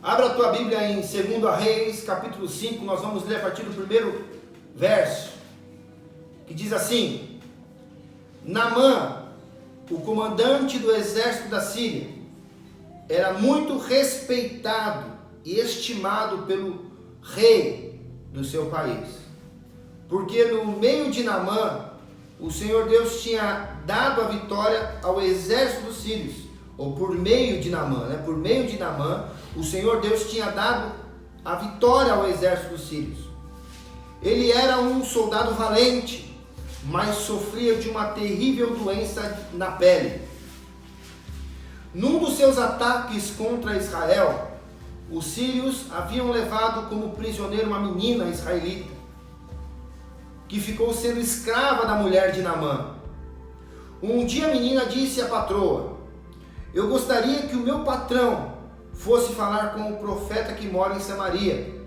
Abra a tua Bíblia em 2 Reis, capítulo 5, nós vamos ler a partir do primeiro verso, que diz assim: Naamã, o comandante do exército da Síria, era muito respeitado e estimado pelo rei do seu país, porque no meio de Naamã, o Senhor Deus tinha dado a vitória ao exército dos sírios, ou por meio de Naamã, por meio de Naamã, o Senhor Deus tinha dado a vitória ao exército dos sírios. Ele era um soldado valente, mas sofria de uma terrível doença na pele. Num dos seus ataques contra Israel, os sírios haviam levado como prisioneiro uma menina israelita, que ficou sendo escrava da mulher de Naamã. Um dia a menina disse à patroa: eu gostaria que o meu patrão fosse falar com o profeta que mora em Samaria,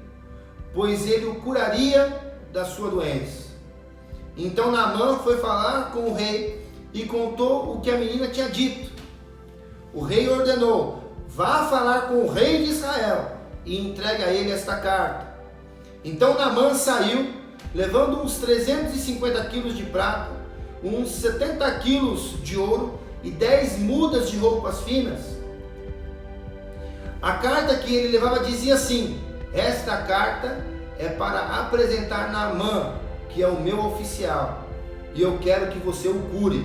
pois ele o curaria da sua doença. Então Naamã foi falar com o rei e contou o que a menina tinha dito. O rei ordenou: vá falar com o rei de Israel e entregue a ele esta carta. Então Naamã saiu, levando uns 350 quilos de prata, uns 70 quilos de ouro e 10 mudas de roupas finas. A carta que ele levava dizia assim: esta carta é para apresentar Naamã, que é o meu oficial, e eu quero que você o cure.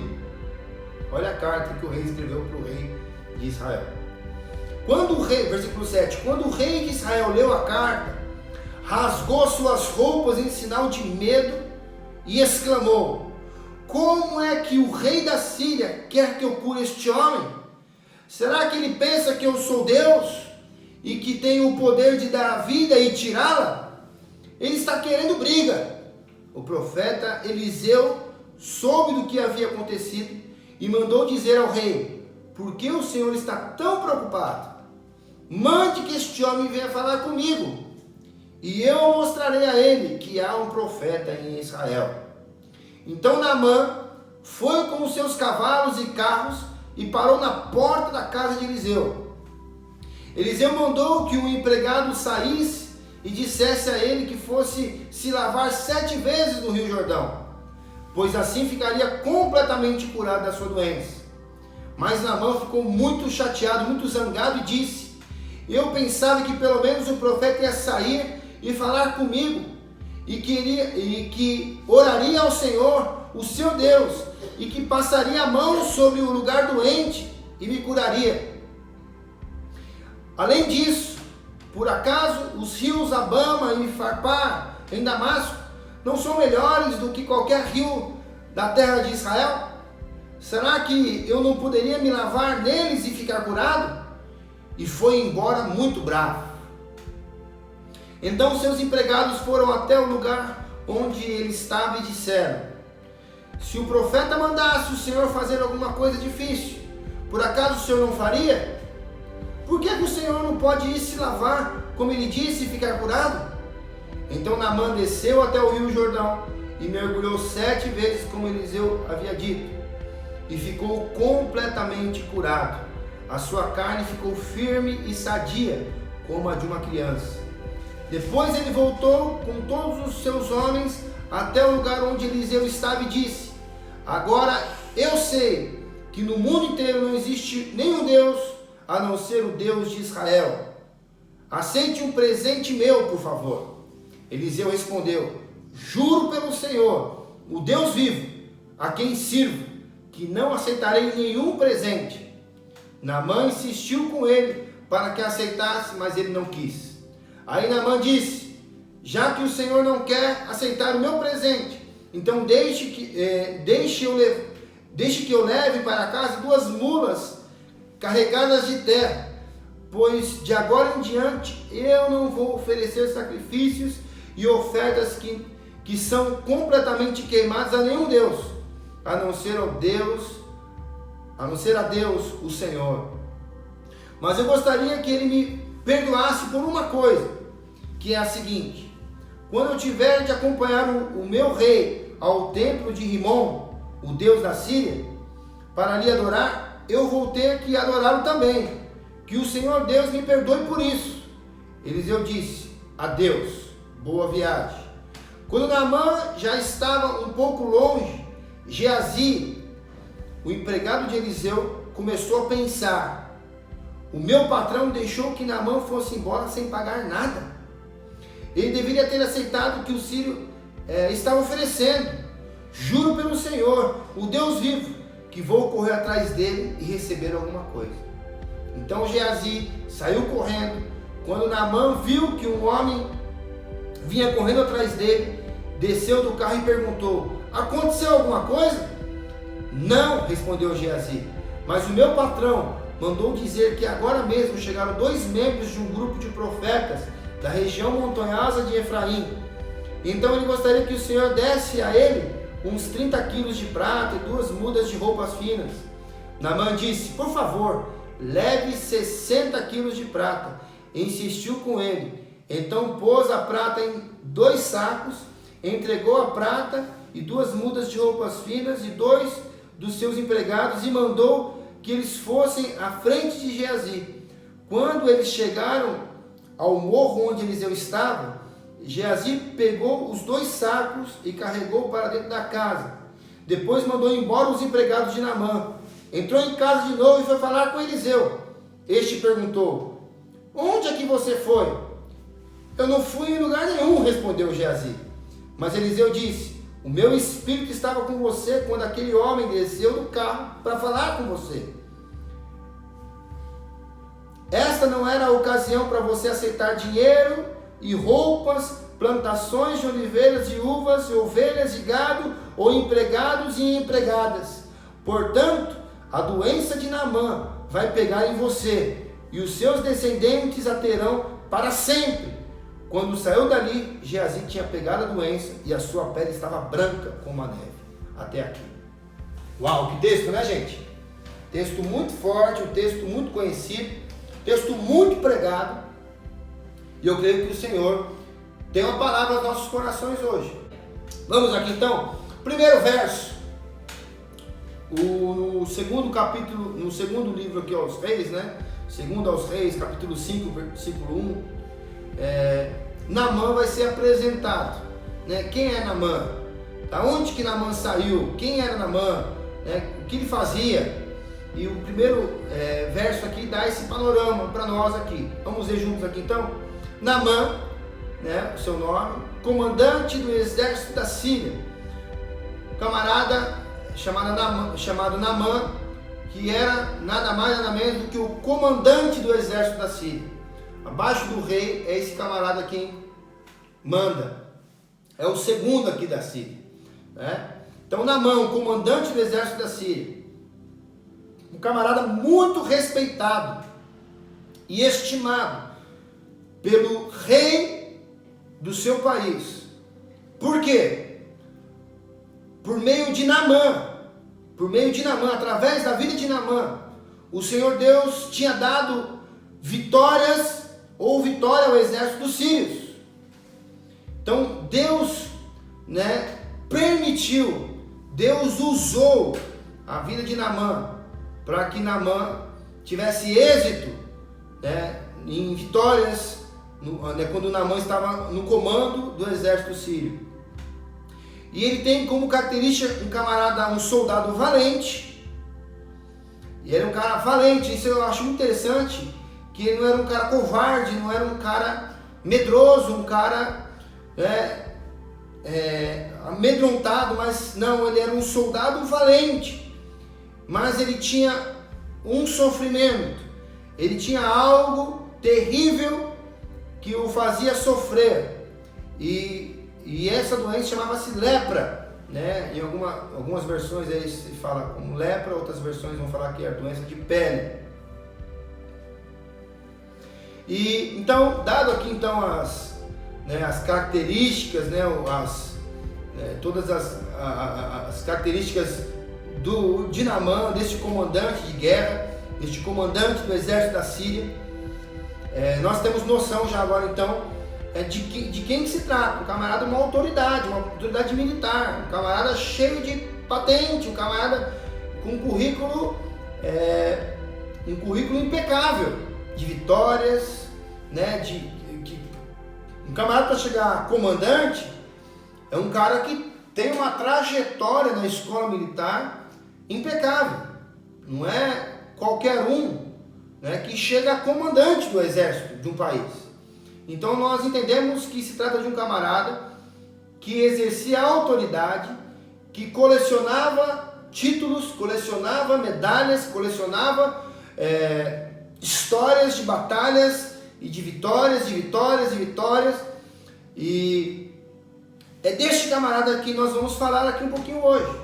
Olha a carta que o rei escreveu para o rei de Israel. Quando o rei, versículo 7, quando o rei de Israel leu a carta, rasgou suas roupas em sinal de medo e exclamou: como é que o rei da Síria quer que eu cure este homem? Será que ele pensa que eu sou Deus e que tenho o poder de dar a vida e tirá-la? Ele está querendo briga. O profeta Eliseu soube do que havia acontecido e mandou dizer ao rei: por que o Senhor está tão preocupado? Mande que este homem venha falar comigo, e eu mostrarei a ele que há um profeta em Israel. Então Naamã foi com os seus cavalos e carros e parou na porta da casa de Eliseu. Eliseu mandou que um empregado saísse e dissesse a ele que fosse se lavar 7 vezes no Rio Jordão, pois assim ficaria completamente curado da sua doença. Mas Naamã ficou muito chateado, muito zangado e disse: eu pensava que pelo menos o profeta ia sair e falar comigo, e que oraria ao Senhor, o seu Deus, e que passaria a mão sobre o lugar doente e me curaria. Além disso, por acaso os rios Abama e Farpar em Damasco não são melhores do que qualquer rio da terra de Israel? Será que eu não poderia me lavar neles e ficar curado? E foi embora muito bravo. Então seus empregados foram até o lugar onde ele estava e disseram: se o profeta mandasse o Senhor fazer alguma coisa difícil, por acaso o Senhor não faria? Por que o Senhor não pode ir se lavar, como ele disse, e ficar curado? Então Naamã desceu até o rio Jordão e mergulhou 7 vezes, como Eliseu havia dito, e ficou completamente curado. A sua carne ficou firme e sadia, como a de uma criança. Depois ele voltou com todos os seus homens até o lugar onde Eliseu estava e disse: agora eu sei que no mundo inteiro não existe nenhum Deus a não ser o Deus de Israel. Aceite um presente meu, por favor. Eliseu respondeu: juro pelo Senhor, o Deus vivo, a quem sirvo, que não aceitarei nenhum presente. Naamã insistiu com ele para que aceitasse, mas ele não quis. Aí Naamã disse: já que o Senhor não quer aceitar o meu presente, então deixe que eu leve para casa 2 mulas carregadas de terra, pois de agora em diante eu não vou oferecer sacrifícios e ofertas que são completamente queimadas a nenhum Deus, a não ser a Deus, o Senhor. Mas eu gostaria que ele me perdoasse por uma coisa, que é a seguinte: quando eu tiver de acompanhar o meu rei ao templo de Rimon, o Deus da Síria, para lhe adorar, eu vou ter que adorá-lo também. Que o Senhor Deus me perdoe por isso. Eliseu disse: adeus, boa viagem. Quando Naamã já estava um pouco longe, Geazi, o empregado de Eliseu, começou a pensar: o meu patrão deixou que Naamã fosse embora sem pagar nada. Ele deveria ter aceitado o que o sírio estava oferecendo. Juro pelo Senhor, o Deus vivo, que vou correr atrás dele e receber alguma coisa. Então Geazi saiu correndo. Quando Naamã viu que um homem vinha correndo atrás dele, desceu do carro e perguntou: aconteceu alguma coisa? Não, respondeu Geazi, mas o meu patrão mandou dizer que agora mesmo chegaram 2 membros de um grupo de profetas da região montanhosa de Efraim. Então ele gostaria que o Senhor desse a ele uns 30 quilos de prata e 2 mudas de roupas finas. Naamã disse: por favor, leve 60 quilos de prata. Insistiu com ele. Então pôs a prata em 2 sacos, entregou a prata e 2 mudas de roupas finas e 2 dos seus empregados e mandou que eles fossem à frente de Geazi. Quando eles chegaram ao morro onde Eliseu estava, Geazi pegou os 2 sacos e carregou para dentro da casa. Depois mandou embora os empregados de Naamã. Entrou em casa de novo e foi falar com Eliseu. Este perguntou: onde é que você foi? Eu não fui em lugar nenhum, respondeu Geazi. Mas Eliseu disse: o meu espírito estava com você quando aquele homem desceu do carro para falar com você. Esta não era a ocasião para você aceitar dinheiro e roupas, plantações de oliveiras e uvas, ovelhas e gado, ou empregados e empregadas. Portanto, a doença de Naamã vai pegar em você, e os seus descendentes a terão para sempre. Quando saiu dali, Geazi tinha pegado a doença e a sua pele estava branca como a neve. Até aqui. Uau, que texto, né, gente? Texto muito forte, um texto muito conhecido, texto muito pregado. E eu creio que o Senhor tem uma palavra aos nossos corações hoje. Vamos aqui então. Primeiro verso. No segundo capítulo, no segundo livro aqui aos Reis, né? Segundo aos Reis, capítulo 5, versículo 1. Naamã vai ser apresentado, né? Quem é Naamã? Da onde que Naamã saiu? Quem era Naamã? O que ele fazia? E o primeiro verso aqui dá esse panorama para nós aqui. Vamos ver juntos aqui então. Naamã, né, o seu nome, comandante do exército da Síria. Um camarada chamado Naamã, que era nada mais nada menos do que o comandante do exército da Síria. Abaixo do rei é esse camarada quem manda. É o segundo aqui da Síria, né? Então Naamã, o comandante do exército da Síria, um camarada muito respeitado e estimado pelo rei do seu país. Por quê? Por meio de Naamã, através da vida de Naamã, o Senhor Deus tinha dado vitória ao exército dos sírios. Então Deus, né, permitiu, Deus usou a vida de Naamã para que Naamã tivesse êxito, né, em vitórias, quando Naamã estava no comando do exército sírio. E ele tem como característica um soldado valente. E ele era um cara valente. Isso eu acho muito interessante, que ele não era um cara covarde, não era um cara medroso, um cara amedrontado, mas não, ele era um soldado valente. Mas ele tinha um sofrimento, ele tinha algo terrível que o fazia sofrer, e essa doença chamava-se lepra, né? Em algumas versões aí se fala como lepra, outras versões vão falar que é a doença de pele. E então, dado aqui então as características, né, todas as características de Naamã, deste comandante de guerra, deste comandante do exército da Síria, nós temos noção já agora então de quem se trata. Um camarada, uma autoridade militar, um camarada cheio de patente, um camarada com um currículo impecável, de vitórias, né, Um camarada para chegar a comandante é um cara que tem uma trajetória na escola militar impecável. Não é qualquer um, né, que chega a comandante do exército de um país. Então nós entendemos que se trata de um camarada que exercia autoridade, que colecionava títulos, colecionava medalhas, colecionava histórias de batalhas e de vitórias, de vitórias e vitórias. E é deste camarada que nós vamos falar aqui um pouquinho hoje.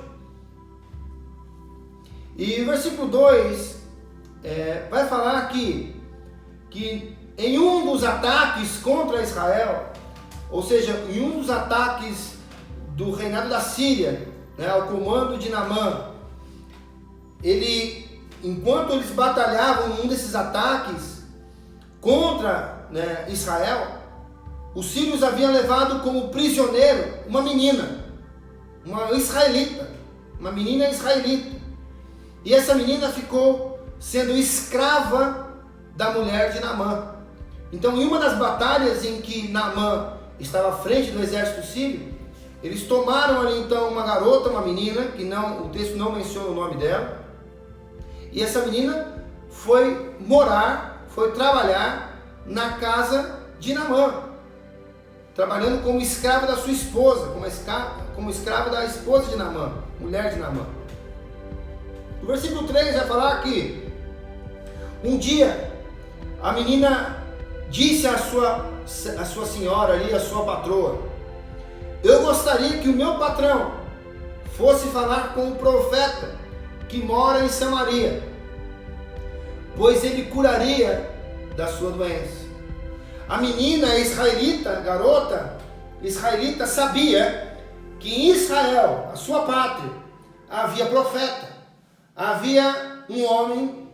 E o versículo 2 vai falar aqui que em um dos ataques contra Israel, ou seja, em um dos ataques do reinado da Síria, né, ao comando de Naamã, enquanto eles batalhavam em um desses ataques contra, né, Israel, os sírios haviam levado como prisioneiro uma menina, uma israelita, uma menina israelita. E essa menina ficou sendo escrava da mulher de Naamã. Então, em uma das batalhas em que Naamã estava à frente do exército sírio, eles tomaram ali então uma garota, uma menina, que o texto não menciona o nome dela, e essa menina foi trabalhar na casa de Naamã, trabalhando como escrava da sua esposa, como escrava da esposa de Naamã, mulher de Naamã. O versículo 3 vai falar que um dia a menina disse à sua senhora ali, à sua patroa: eu gostaria que o meu patrão fosse falar com o profeta que mora em Samaria, pois ele curaria da sua doença. A menina israelita, garota israelita, sabia que em Israel, a sua pátria, havia profeta, havia um homem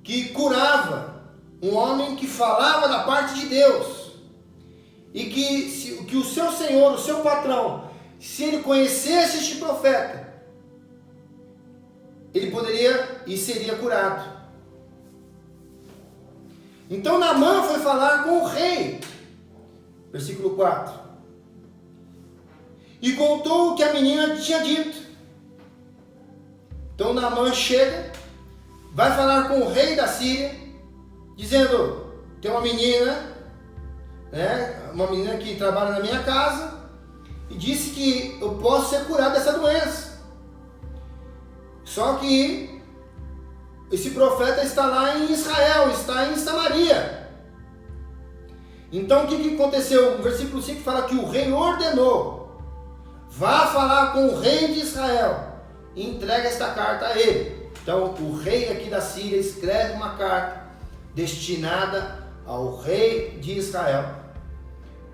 que curava, um homem que falava da parte de Deus, e que o seu senhor, o seu patrão, se ele conhecesse este profeta, ele poderia e seria curado. Então Naamã foi falar com o rei, versículo 4, e contou o que a menina tinha dito. Então Naamã chega, vai falar com o rei da Síria, dizendo: tem uma menina, né, uma menina que trabalha na minha casa, e disse que eu posso ser curado dessa doença. Só que esse profeta está lá em Israel, está em Samaria. Então o que aconteceu? O versículo 5 fala que o rei ordenou: vá falar com o rei de Israel e entrega esta carta a ele. Então o rei aqui da Síria escreve uma carta destinada ao rei de Israel.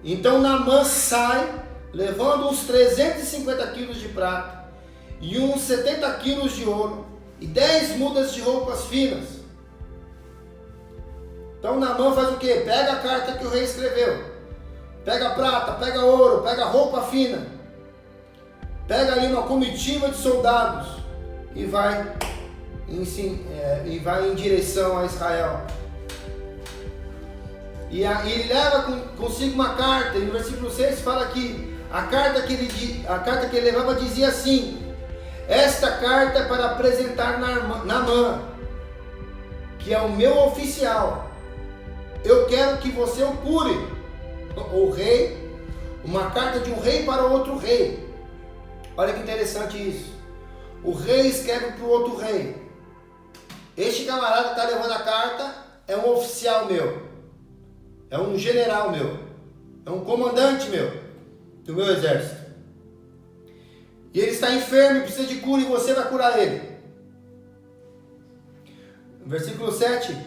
Então Naamã sai, levando uns 350 quilos de prata e uns 70 quilos de ouro e 10 mudas de roupas finas. Então Naamã faz o quê? Pega a carta que o rei escreveu, pega prata, pega ouro, pega roupa fina, pega ali uma comitiva de soldados e vai em direção a Israel. E ele leva consigo uma carta, e no versículo 6 fala que a carta que ele levava dizia assim: esta carta é para apresentar Naamã, que é o meu oficial. Eu quero que você o cure. O rei, uma carta de um rei para outro rei. Olha que interessante isso. O rei escreve para o outro rei: este camarada que está levando a carta é um oficial meu, é um general meu, é um comandante meu, do meu exército. E ele está enfermo e precisa de cura, e você vai curar ele. No versículo 7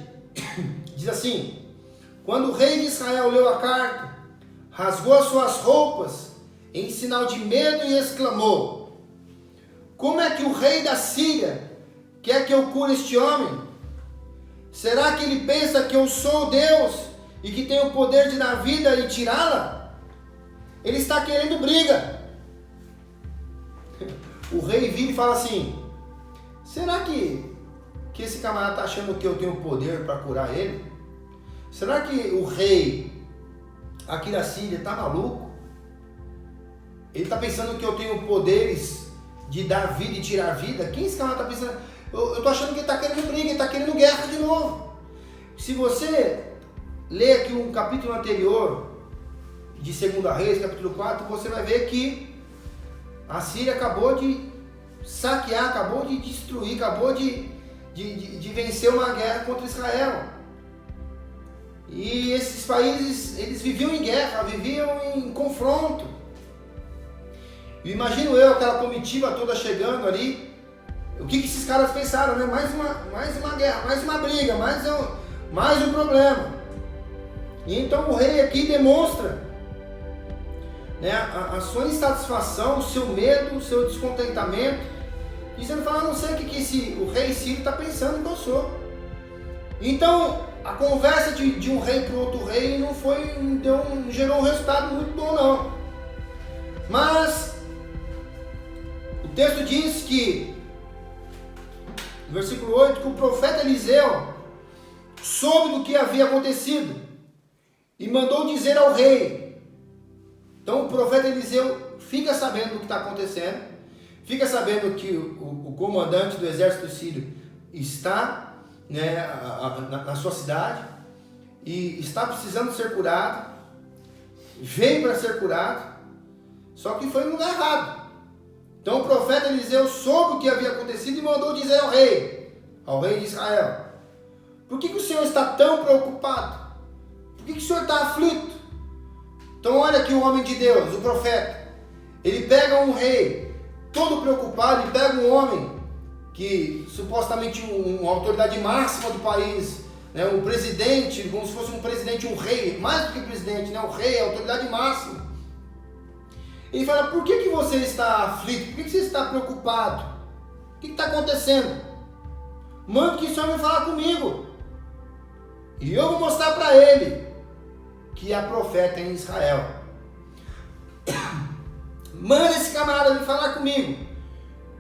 diz assim: quando o rei de Israel leu a carta, rasgou as suas roupas em sinal de medo e exclamou: como é que o rei da Síria quer que eu cure este homem? Será que ele pensa que eu sou Deus e que tenho o poder de dar vida e tirá-la? Ele está querendo briga. O rei vira e fala assim: será que esse camarada está achando que eu tenho poder para curar ele? Será que o rei aqui da Síria está maluco? Ele está pensando que eu tenho poderes de dar vida e tirar vida? Quem esse cara está pensando? Eu estou achando que ele está querendo briga, ele está querendo guerra de novo. Se você ler aqui um capítulo anterior de 2 Reis, capítulo 4, você vai ver que a Síria acabou de saquear, acabou de destruir, acabou de vencer uma guerra contra Israel. E esses países, eles viviam em guerra, viviam em confronto. Imagino eu, aquela comitiva toda chegando ali. O que esses caras pensaram, né? Mais uma guerra, mais uma briga, mais um problema. E então o rei aqui demonstra, né, a sua insatisfação, o seu medo, o seu descontentamento, dizendo, fala, não sei o que o rei Sírio está pensando que eu sou. Então a conversa de um rei para o outro rei não gerou um resultado muito bom não. Mas o texto diz que, no versículo 8, que o profeta Eliseu soube do que havia acontecido e mandou dizer ao rei. Então o profeta Eliseu fica sabendo do que está acontecendo, fica sabendo que o comandante do exército sírio está, né, na sua cidade e está precisando ser curado, veio para ser curado, só que foi no lugar errado. Então o profeta Eliseu soube o que havia acontecido e mandou dizer ao rei de Israel: por que o Senhor está tão preocupado? Por que o Senhor está aflito? Então olha aqui o homem de Deus, o profeta, ele pega um rei todo preocupado, ele pega um homem que supostamente uma autoridade máxima do país, né, um presidente, como se fosse um presidente, um rei, mais do que presidente, né, um rei, a autoridade máxima. Ele fala, por que você está aflito? Por que você está preocupado? O que está acontecendo? Manda que esse homem falar comigo. E eu vou mostrar para ele que há profeta em Israel. Manda esse camarada vir falar comigo,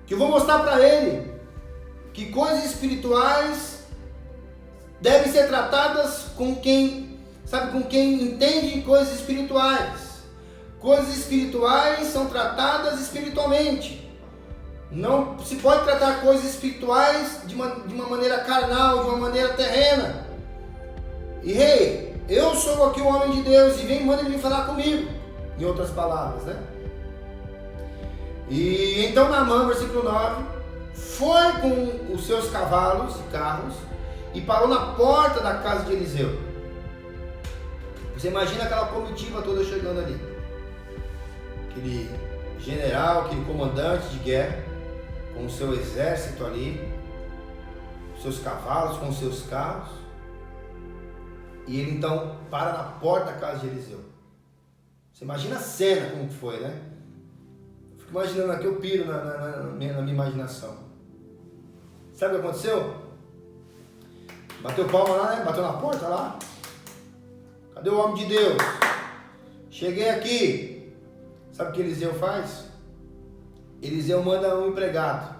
que eu vou mostrar para ele que coisas espirituais devem ser tratadas com quem entende coisas espirituais. Coisas espirituais são tratadas espiritualmente. Não se pode tratar coisas espirituais de uma maneira carnal, de uma maneira terrena. E rei, eu sou aqui o homem de Deus e manda ele vir falar comigo. Em outras palavras, né? E então Naamã, versículo 9, foi com os seus cavalos e carros e parou na porta da casa de Eliseu. Você imagina aquela comitiva toda chegando ali. Aquele general, aquele comandante de guerra, com o seu exército ali, com seus cavalos, com os seus carros. E ele então para na porta da casa de Eliseu. Você imagina a cena como que foi, né? Eu fico imaginando aqui, eu piro na minha imaginação. Sabe o que aconteceu? Bateu palma lá, né? Bateu na porta lá. Cadê o homem de Deus? Cheguei aqui. Sabe o que Eliseu faz? Eliseu manda um empregado.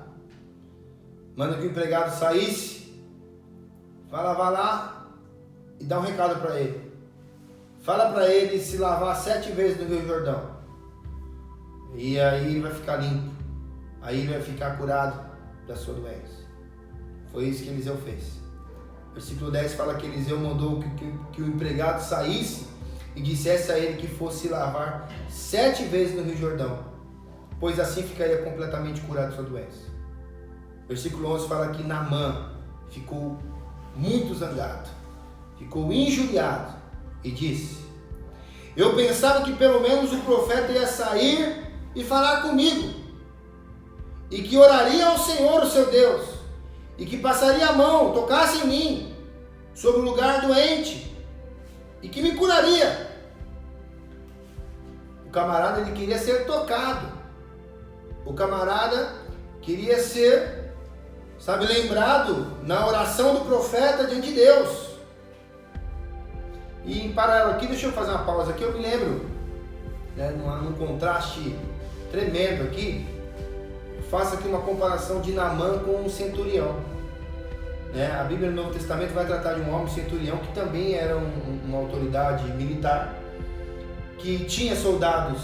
Manda que o empregado saísse. Fala, vai lá e dá um recado para ele. Fala para ele se lavar 7 vezes no Rio Jordão. E aí ele vai ficar limpo. Aí ele vai ficar curado da sua doença. Foi isso que Eliseu fez. Versículo 10 fala que Eliseu mandou que o empregado saísse e dissesse a ele que fosse lavar 7 vezes no Rio Jordão, pois assim ficaria completamente curado de sua doença. Versículo 11 fala que Naamã ficou muito zangado, ficou injuriado e disse: eu pensava que pelo menos o profeta ia sair e falar comigo, e que oraria ao Senhor, o seu Deus, e que passaria a mão, tocasse em mim, sobre o lugar doente, e que me curaria. O camarada, ele queria ser tocado. O camarada queria ser, lembrado na oração do profeta diante de Deus. E em paralelo aqui, deixa eu fazer uma pausa aqui, eu me lembro, né, num contraste tremendo aqui, eu faço aqui uma comparação de Naamã com um centurião. A Bíblia no Novo Testamento vai tratar de um homem centurião que também era uma autoridade militar. que tinha soldados,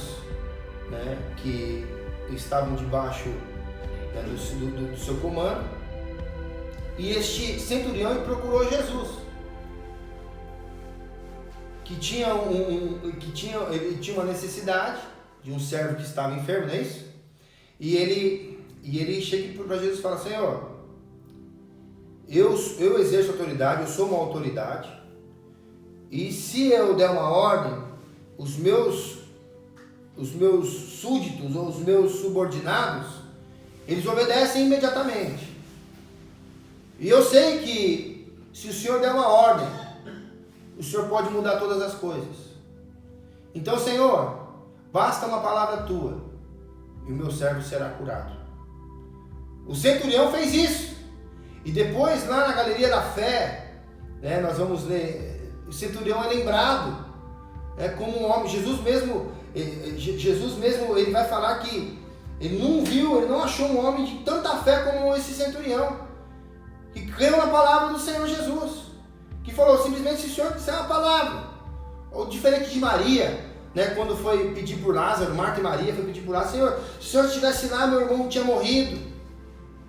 né, que estavam debaixo, né, do seu comando, e este centurião procurou Jesus, ele tinha uma necessidade de um servo que estava enfermo, não é isso? E ele chega para Jesus e fala: Senhor, eu exerço autoridade, eu sou uma autoridade, e se eu der uma ordem, os meus súditos ou os meus subordinados, eles obedecem imediatamente. E eu sei que se o Senhor der uma ordem, o Senhor pode mudar todas as coisas. Então, Senhor, basta uma palavra tua e o meu servo será curado. O centurião fez isso. E depois, lá na Galeria da Fé, né, nós vamos ler, o centurião é lembrado, né, como um homem. Jesus mesmo, ele vai falar que ele não achou um homem de tanta fé como esse centurião, que creu na palavra do Senhor Jesus, que falou simplesmente: se o Senhor disser uma palavra. Ou diferente de Maria, né, quando foi pedir por Lázaro, Marta e Maria foi pedir por Lázaro: Senhor, se o Senhor estivesse lá, meu irmão tinha morrido.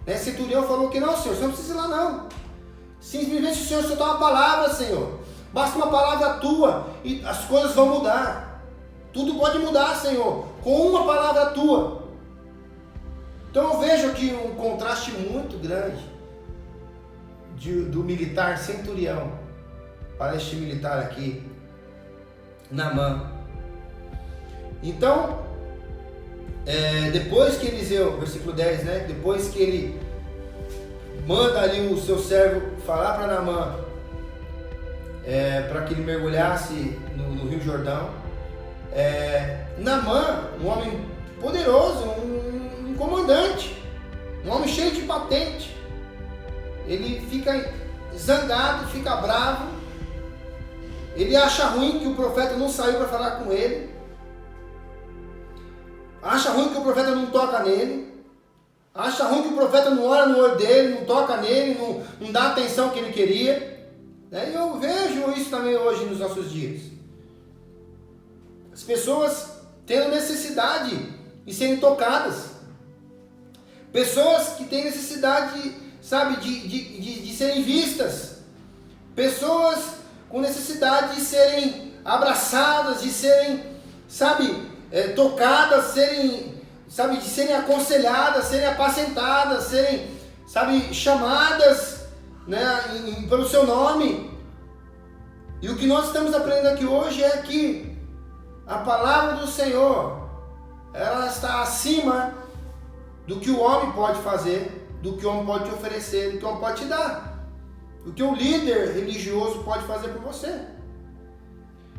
Né, centurião falou que não, Senhor, você não precisa ir lá não. Simplesmente o Senhor soltar uma palavra, Senhor. Basta uma palavra tua e as coisas vão mudar. Tudo pode mudar, Senhor, com uma palavra tua. Então eu vejo aqui um contraste muito grande do militar centurião para este militar aqui, Naamã. Então, depois que Eliseu, versículo 10, né? Depois que ele manda ali o seu servo falar para Naamã, para que ele mergulhasse no Rio Jordão, Naamã, um homem poderoso, um comandante, um homem cheio de patente, ele fica zangado, fica bravo, ele acha ruim que o profeta não saiu para falar com ele, acha ruim que o profeta não toca nele, acha ruim que o profeta não olha no olho dele, não toca nele, não dá a atenção que ele queria. E eu vejo isso também hoje nos nossos dias. As pessoas tendo necessidade de serem tocadas. Pessoas que têm necessidade, sabe, de serem vistas. Pessoas com necessidade de serem abraçadas, de serem, sabe, tocadas, de serem aconselhadas, serem apacentadas, serem, sabe, chamadas, né, pelo seu nome. E o que nós estamos aprendendo aqui hoje é que a palavra do Senhor, ela está acima do que o homem pode fazer, do que o homem pode te oferecer, do que o homem pode te dar, do que o líder religioso pode fazer por você.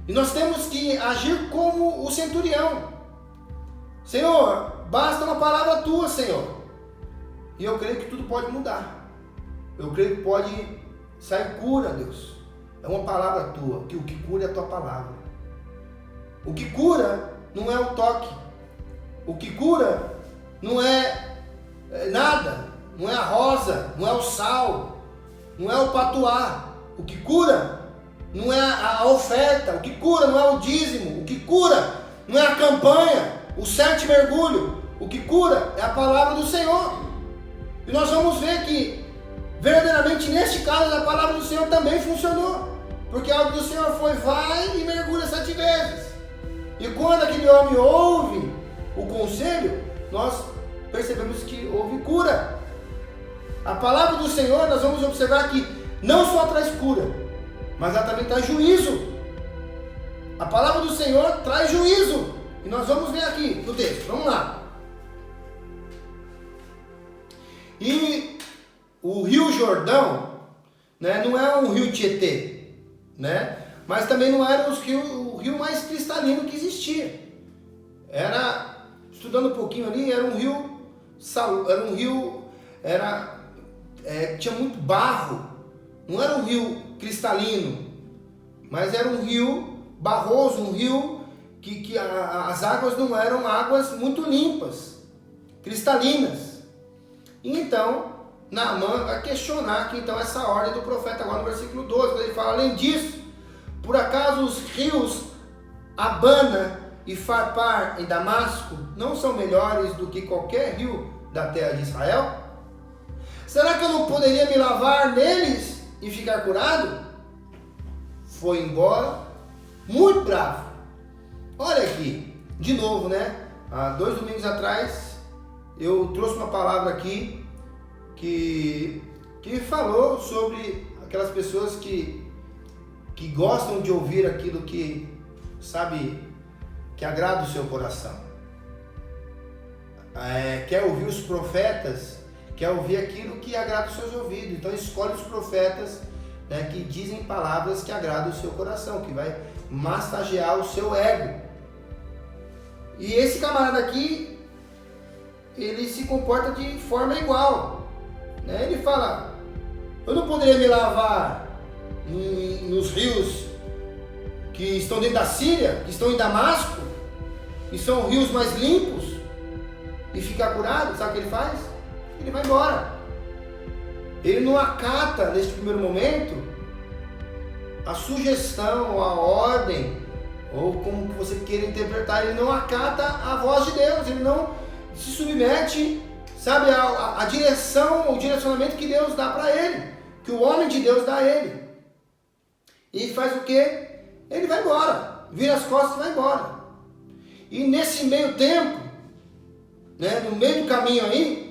E nós temos que agir como o centurião. Senhor, basta uma palavra tua, Senhor. E eu creio que tudo pode mudar. Eu creio que pode sair cura, Deus. É uma palavra tua, que o que cura é a tua palavra. O que cura não é o toque. O que cura não é nada. Não é a rosa, não é o sal, não é o patuá. O que cura não é a oferta. O que cura não é o dízimo. O que cura não é a campanha, o 7 mergulho. O que cura é a palavra do Senhor. E nós vamos ver que verdadeiramente neste caso a palavra do Senhor também funcionou. Porque a ordem do Senhor foi: vai e mergulha 7 vezes. E quando aquele homem ouve o conselho, nós percebemos que houve cura. A palavra do Senhor, nós vamos observar que não só traz cura, mas ela também traz juízo. A palavra do Senhor traz juízo. E nós vamos ver aqui no texto. Vamos lá. E o Rio Jordão, né, não é um rio Tietê, né, mas também não era o rio mais cristalino que existia. Era, estudando um pouquinho ali, era um rio, tinha muito barro. Não era um rio cristalino, mas era um rio barroso, um rio que as águas não eram águas muito limpas, cristalinas. E então, Naamã vai questionar aqui então essa ordem do profeta agora no versículo 12, quando ele fala: além disso, por acaso os rios Abana e Farpar em Damasco não são melhores do que qualquer rio da terra de Israel? Será que eu não poderia me lavar neles e ficar curado? Foi embora, muito bravo. Olha aqui, de novo, né? Há 2 domingos atrás, eu trouxe uma palavra aqui que falou sobre aquelas pessoas que gostam de ouvir aquilo que, sabe, que agrada o seu coração. Quer ouvir os profetas, quer ouvir aquilo que agrada os seus ouvidos. Então escolhe os profetas, né, que dizem palavras que agradam o seu coração, que vai massagear o seu ego. E esse camarada aqui, ele se comporta de forma igual, né? Ele fala: eu não poderia me lavar nos rios que estão dentro da Síria, que estão em Damasco, que são rios mais limpos, e ficar curado? Sabe o que ele faz? Ele vai embora. Ele não acata, neste primeiro momento, a sugestão, a ordem, ou como você queira interpretar. Ele não acata a voz de Deus, ele não se submete, sabe, a direção, o direcionamento que Deus dá para ele, que o homem de Deus dá a ele. E ele faz o quê? Ele vai embora, vira as costas e vai embora. E nesse meio tempo, né, no meio do caminho aí,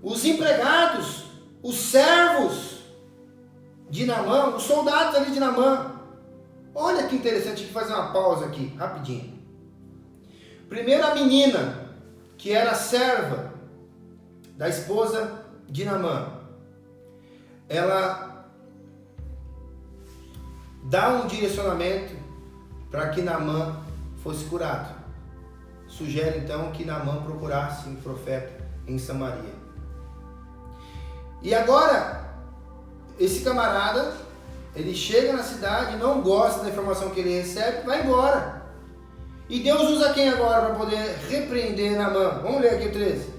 os empregados, os servos de Naamã, os soldados ali de Naamã, olha que interessante, deixa eu fazer uma pausa aqui, rapidinho. Primeiro a menina, que era serva da esposa de Naamã, ela dá um direcionamento para que Naamã fosse curado. Sugere então que Naamã procurasse um profeta em Samaria. E agora, esse camarada, ele chega na cidade, não gosta da informação que ele recebe, vai embora. E Deus usa quem agora para poder repreender Naamã? Vamos ler aqui o 13.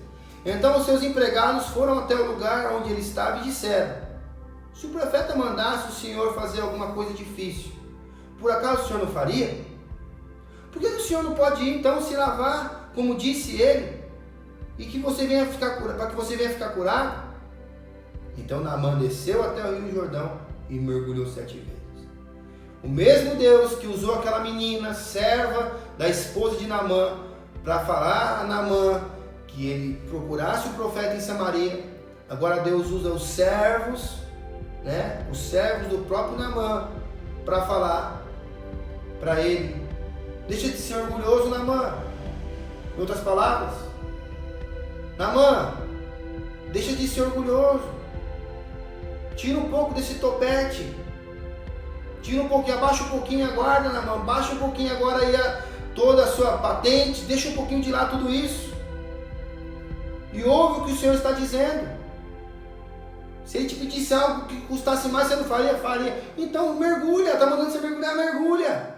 Então os seus empregados foram até o lugar onde ele estava e disseram: se o profeta mandasse o Senhor fazer alguma coisa difícil, por acaso o Senhor não faria? Por que o Senhor não pode ir então se lavar, como disse ele, e que você venha ficar curado, para que você venha ficar curado? Então Naamã desceu até o rio Jordão e mergulhou 7 vezes. O mesmo Deus que usou aquela menina, serva da esposa de Naamã, para falar a Naamã que ele procurasse o profeta em Samaria, agora Deus usa os servos, né, os servos do próprio Naamã, para falar para ele: deixa de ser orgulhoso, Naamã. Em outras palavras, Naamã, deixa de ser orgulhoso. Tira um pouco desse topete. Tira um pouquinho, abaixa um pouquinho a guarda, Naamã. Baixa um pouquinho agora aí toda a sua patente. Deixa um pouquinho de lado tudo isso. E ouve o que o Senhor está dizendo. Se ele te pedisse algo que custasse mais, você não faria? Faria. Então mergulha, está mandando você mergulhar, mergulha.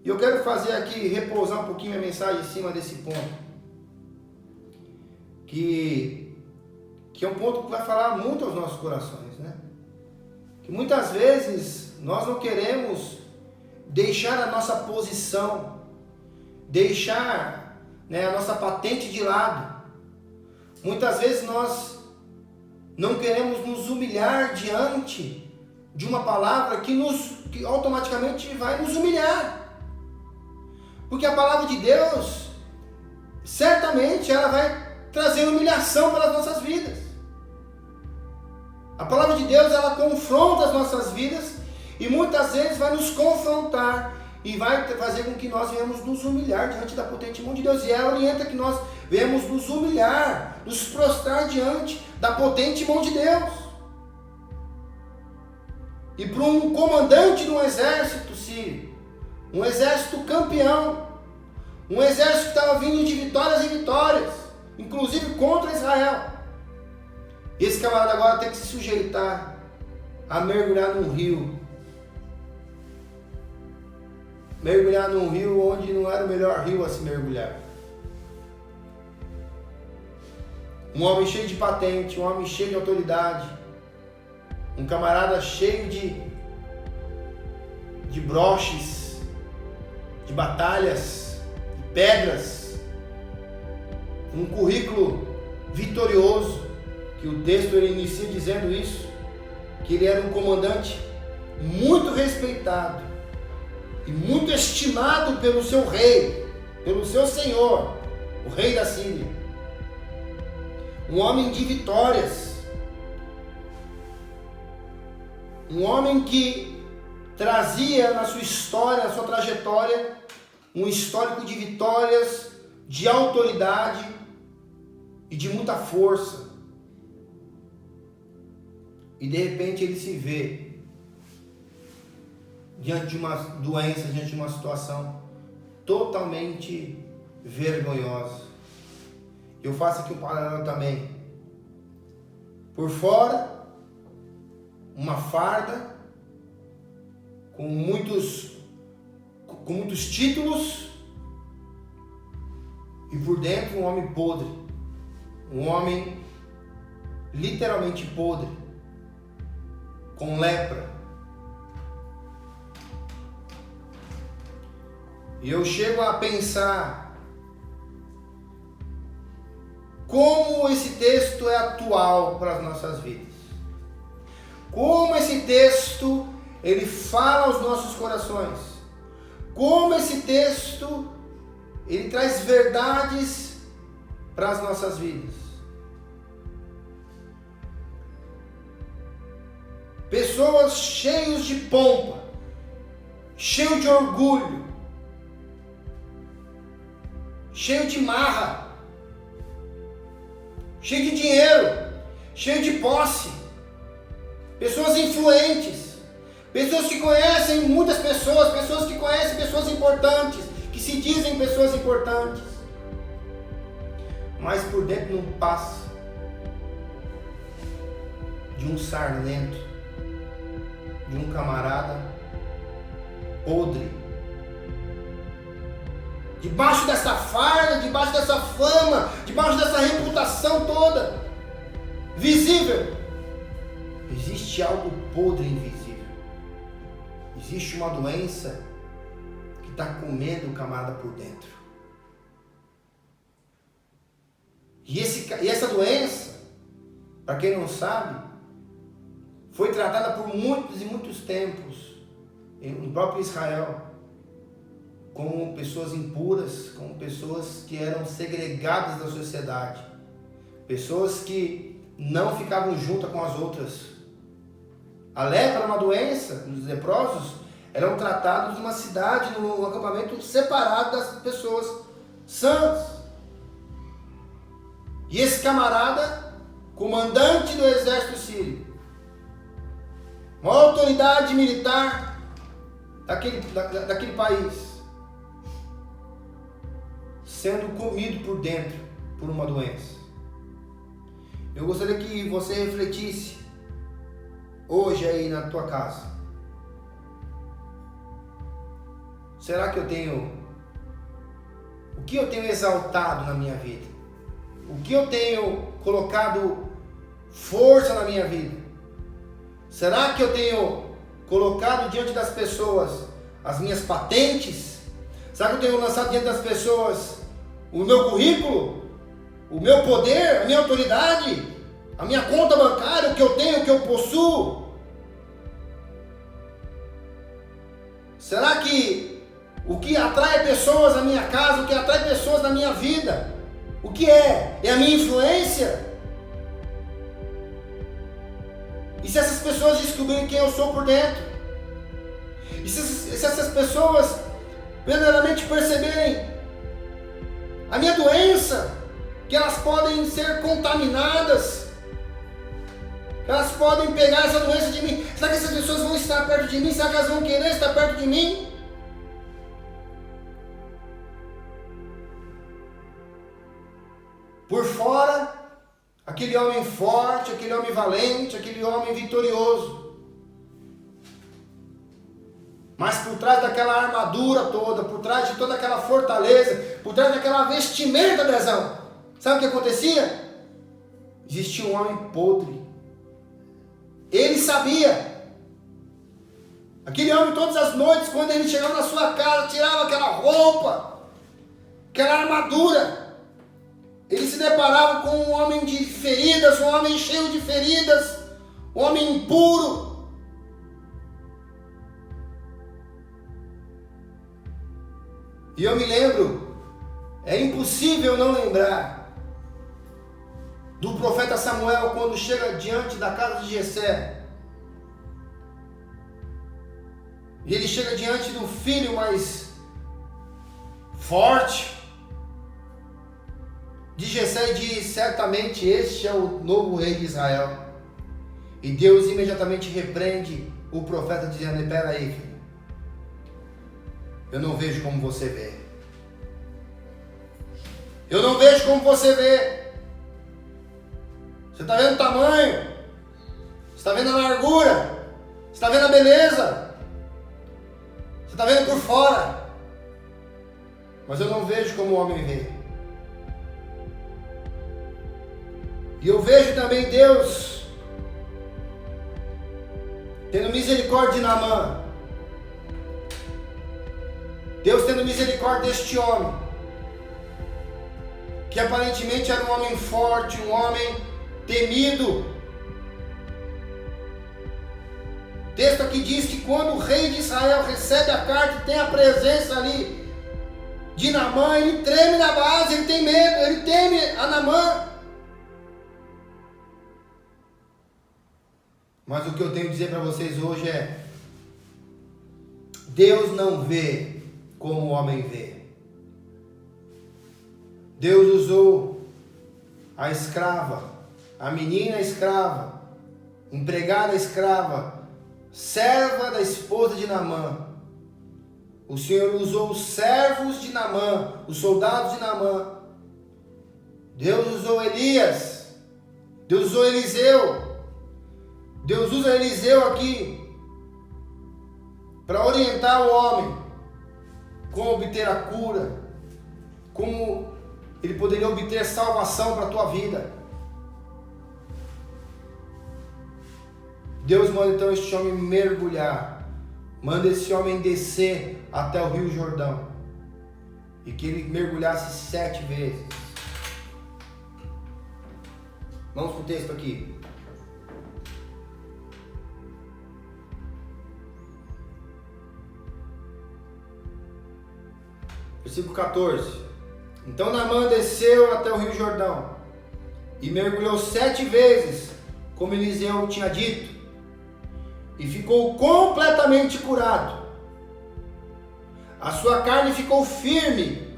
E eu quero fazer aqui, repousar um pouquinho a mensagem em cima desse ponto. Que é um ponto que vai falar muito aos nossos corações, né? Que muitas vezes nós não queremos deixar a nossa posição, deixar, né, a nossa patente de lado. Muitas vezes nós não queremos nos humilhar diante de uma palavra que automaticamente vai nos humilhar. Porque a palavra de Deus, certamente ela vai trazer humilhação para as nossas vidas. A palavra de Deus, ela confronta as nossas vidas e muitas vezes vai nos confrontar e vai fazer com que nós venhamos nos humilhar diante da potente mão de Deus. E ela orienta que nós venhamos nos humilhar, nos prostrar diante da potente mão de Deus. E para um comandante de um exército sírio, um exército campeão, um exército que estava vindo de vitórias em vitórias, inclusive contra Israel, esse camarada agora tem que se sujeitar a mergulhar num rio. Mergulhar num rio onde não era o melhor rio a se mergulhar. Um homem cheio de patente, um homem cheio de autoridade, um camarada cheio de broches, de batalhas, de pedras, um currículo vitorioso, que o texto ele inicia dizendo isso, que ele era um comandante muito respeitado e muito estimado pelo seu rei, pelo seu senhor, o rei da Síria. Um homem de vitórias, um homem que trazia na sua história, na sua trajetória, um histórico de vitórias, de autoridade e de muita força. E de repente ele se vê diante de uma doença, diante de uma situação totalmente vergonhosa. Eu faço aqui um paralelo também. Por fora, uma farda com muitos títulos, e por dentro um homem podre, um homem literalmente podre, com lepra. E eu chego a pensar como esse texto é atual para as nossas vidas. Como esse texto ele fala aos nossos corações. Como esse texto ele traz verdades para as nossas vidas. Pessoas cheias de pompa, cheios de orgulho, cheio de marra, cheio de dinheiro, cheio de posse, pessoas influentes, pessoas que conhecem muitas pessoas, pessoas que conhecem pessoas importantes, que se dizem pessoas importantes, mas por dentro não passa de um sarnento, de um camarada podre. Debaixo dessa farda, debaixo dessa fama, debaixo dessa reputação toda visível, existe algo podre invisível. Existe uma doença que está comendo o camarada por dentro. E essa doença, para quem não sabe, foi tratada por muitos e muitos tempos no próprio Israel, como pessoas impuras, como pessoas que eram segregadas da sociedade, pessoas que não ficavam juntas com as outras. A lepra era uma doença, os leprosos eram tratados numa cidade, num acampamento separado das pessoas sãs. E esse camarada, comandante do exército sírio, uma autoridade militar daquele país, sendo comido por dentro por uma doença. Eu gostaria que você refletisse hoje aí na tua casa. Será que o que eu tenho exaltado na minha vida? O que eu tenho colocado força na minha vida? Será que eu tenho colocado diante das pessoas as minhas patentes? Será que eu tenho lançado diante das pessoas o meu currículo, o meu poder, a minha autoridade, a minha conta bancária, o que eu tenho, o que eu possuo? Será que o que atrai pessoas na minha casa, o que atrai pessoas na minha vida, o que é? É a minha influência? E se essas pessoas descobrirem quem eu sou por dentro? E se essas pessoas verdadeiramente perceberem a minha doença, que elas podem ser contaminadas, que elas podem pegar essa doença de mim? Será que essas pessoas vão estar perto de mim? Será que elas vão querer estar perto de mim? Por fora, aquele homem forte, aquele homem valente, aquele homem vitorioso. Mas por trás daquela armadura toda, por trás de toda aquela fortaleza, por trás daquela vestimenta, Dezão, sabe o que acontecia? Existia um homem podre. Ele sabia. Aquele homem, todas as noites, quando ele chegava na sua casa, tirava aquela roupa, aquela armadura, ele se deparava com um homem de feridas, um homem cheio de feridas, um homem impuro. E eu me lembro, é impossível não lembrar do profeta Samuel quando chega diante da casa de Jessé. E ele chega diante do filho mais forte de Jessé e diz: certamente este é o novo rei de Israel. E Deus imediatamente repreende o profeta dizendo: espera aí, filho, eu não vejo como você vê. Eu não vejo como você vê. Você está vendo o tamanho, você está vendo a largura, você está vendo a beleza, você está vendo por fora, mas eu não vejo como o homem vê. E eu vejo também Deus tendo misericórdia de Naamã. Deus tendo misericórdia deste homem, que aparentemente era um homem forte, um homem temido. O texto aqui diz que quando o rei de Israel recebe a carta e tem a presença ali de Naamã, ele treme na base, ele tem medo, ele teme a Naamã. Mas o que eu tenho a dizer para vocês hoje é: Deus não vê como o homem vê. Deus usou a escrava, a menina escrava, empregada escrava, serva da esposa de Naamã. O Senhor usou os servos de Naamã, os soldados de Naamã. Deus usou Elias, Deus usou Eliseu. Deus usa Eliseu aqui para orientar o homem como obter a cura, como ele poderia obter salvação para a tua vida. Deus manda então este homem mergulhar, manda esse homem descer até o Rio Jordão e que ele mergulhasse 7 vezes. Vamos para o texto aqui. Versículo 14. Então Naamã desceu até o Rio Jordão e mergulhou 7 vezes, como Eliseu tinha dito, e ficou completamente curado. A sua carne ficou firme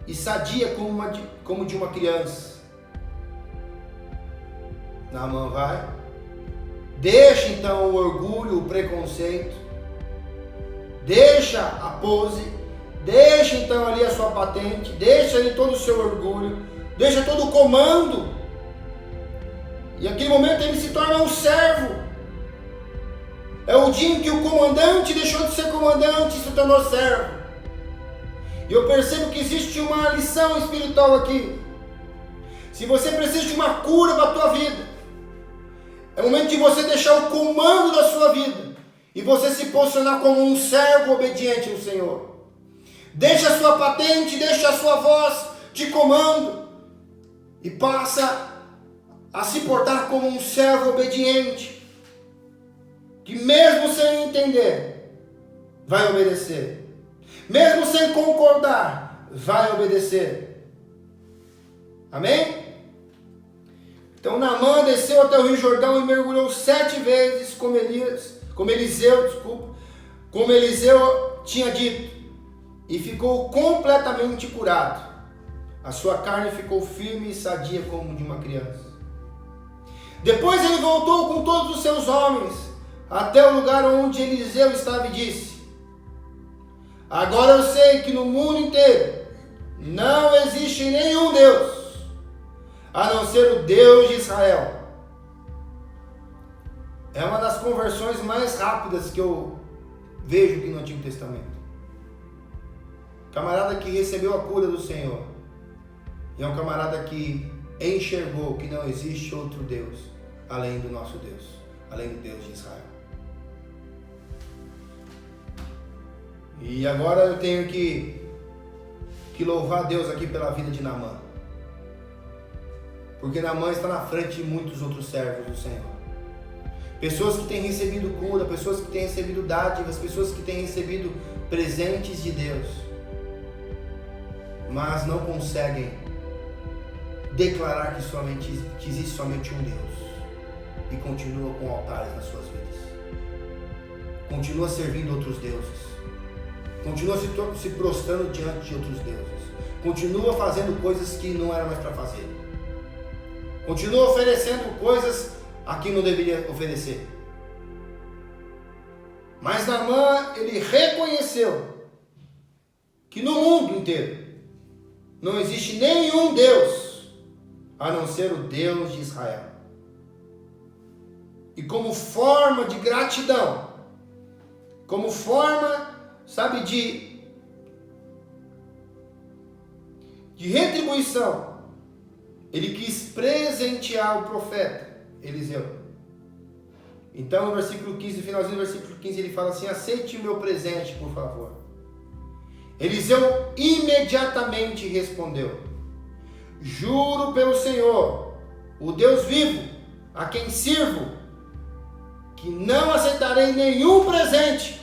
e sadia como de uma criança. Naamã vai, deixa então o orgulho, o preconceito, deixa a pose, deixa então ali a sua patente, deixa ali todo o seu orgulho, deixa todo o comando. E naquele momento ele se torna um servo. É o dia em que o comandante deixou de ser comandante e se tornou servo. E eu percebo que existe uma lição espiritual aqui. Se você precisa de uma cura para a tua vida, é o momento de você deixar o comando da sua vida e você se posicionar como um servo obediente ao Senhor. Deixa a sua patente, deixa a sua voz de comando e passa a se portar como um servo obediente, que mesmo sem entender, vai obedecer. Mesmo sem concordar, vai obedecer. Amém? Então Naamã desceu até o Rio Jordão e mergulhou 7 vezes, como Eliseu tinha dito, e ficou completamente curado. A sua carne ficou firme e sadia como de uma criança. Depois ele voltou com todos os seus homens até o lugar onde Eliseu estava e disse: agora eu sei que no mundo inteiro não existe nenhum Deus, a não ser o Deus de Israel. É uma das conversões mais rápidas que eu vejo aqui no Antigo Testamento. Camarada que recebeu a cura do Senhor. E é um camarada que enxergou que não existe outro Deus além do nosso Deus, além do Deus de Israel. E agora eu tenho que louvar a Deus aqui pela vida de Naamã. Porque Naamã está na frente de muitos outros servos do Senhor. Pessoas que têm recebido cura, pessoas que têm recebido dádivas, pessoas que têm recebido presentes de Deus, mas não conseguem declarar que existe somente um Deus e continua com altares nas suas vidas. Continua servindo outros deuses. Continua se prostrando diante de outros deuses. Continua fazendo coisas que não era mais para fazer. Continua oferecendo coisas a quem não deveria oferecer. Mas Naamã, ele reconheceu que no mundo inteiro não existe nenhum Deus a não ser o Deus de Israel. E como forma de gratidão, como forma, sabe, de retribuição, ele quis presentear o profeta Eliseu. Então no versículo 15, finalzinho do versículo 15, ele fala assim: aceite o meu presente, por favor. Eliseu imediatamente respondeu: juro pelo Senhor, o Deus vivo, a quem sirvo, que não aceitarei nenhum presente.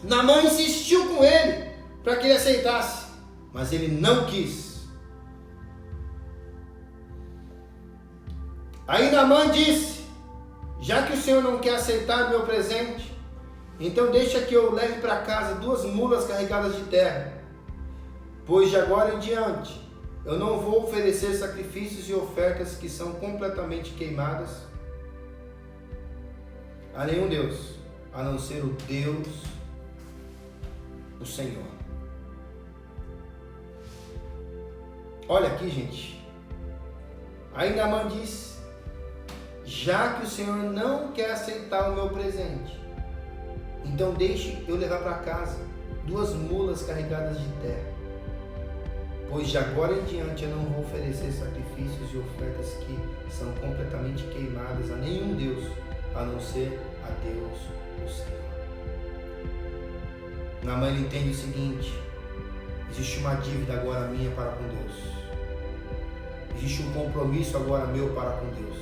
Naamã insistiu com ele para que ele aceitasse, mas ele não quis. Aí Naamã disse: já que o Senhor não quer aceitar meu presente, então deixa que eu leve para casa 2 mulas carregadas de terra, pois de agora em diante eu não vou oferecer sacrifícios e ofertas que são completamente queimadas a nenhum Deus, a não ser o Deus, o Senhor. Olha aqui, gente. Aí Naamã diz: já que o Senhor não quer aceitar o meu presente, então deixe eu levar para casa 2 mulas carregadas de terra, pois de agora em diante eu não vou oferecer sacrifícios e ofertas que são completamente queimadas a nenhum Deus, a não ser a Deus, o Senhor. Naamã, ele entende o seguinte: existe uma dívida agora minha para com Deus. Existe um compromisso agora meu para com Deus.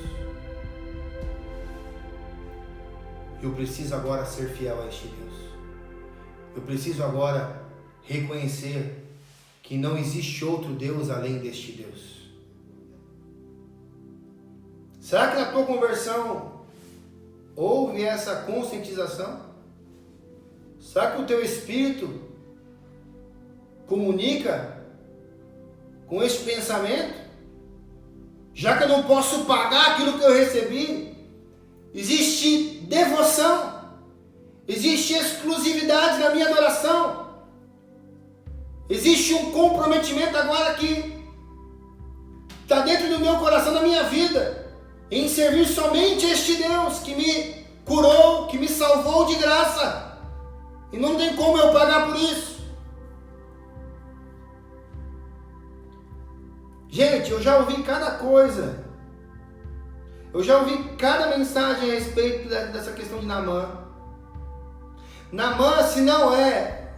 Eu preciso agora ser fiel a este Deus. Eu preciso agora reconhecer que não existe outro Deus além deste Deus. Será que na tua conversão houve essa conscientização? Será que o teu espírito comunica com esse pensamento? Já que eu não posso pagar aquilo que eu recebi, existe devoção, existe exclusividade na minha adoração, existe um comprometimento agora que está dentro do meu coração, da minha vida, em servir somente este Deus que me curou, que me salvou de graça, e não tem como eu pagar por isso. Gente, eu já ouvi cada coisa. Eu já ouvi cada mensagem a respeito dessa questão de Naamã. Naamã, se não é,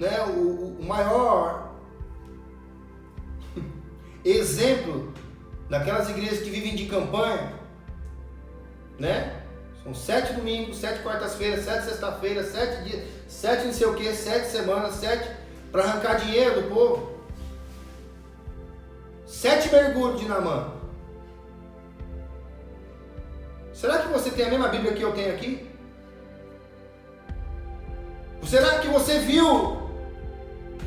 né, o maior exemplo daquelas igrejas que vivem de campanha, né? São 7 domingos, 7 quartas-feiras, 7 sexta-feiras, 7 dias, 7 não sei o que, 7 semanas, 7 para arrancar dinheiro do povo. 7 mergulhos de Naamã. Será que você tem a mesma Bíblia que eu tenho aqui? Será que você viu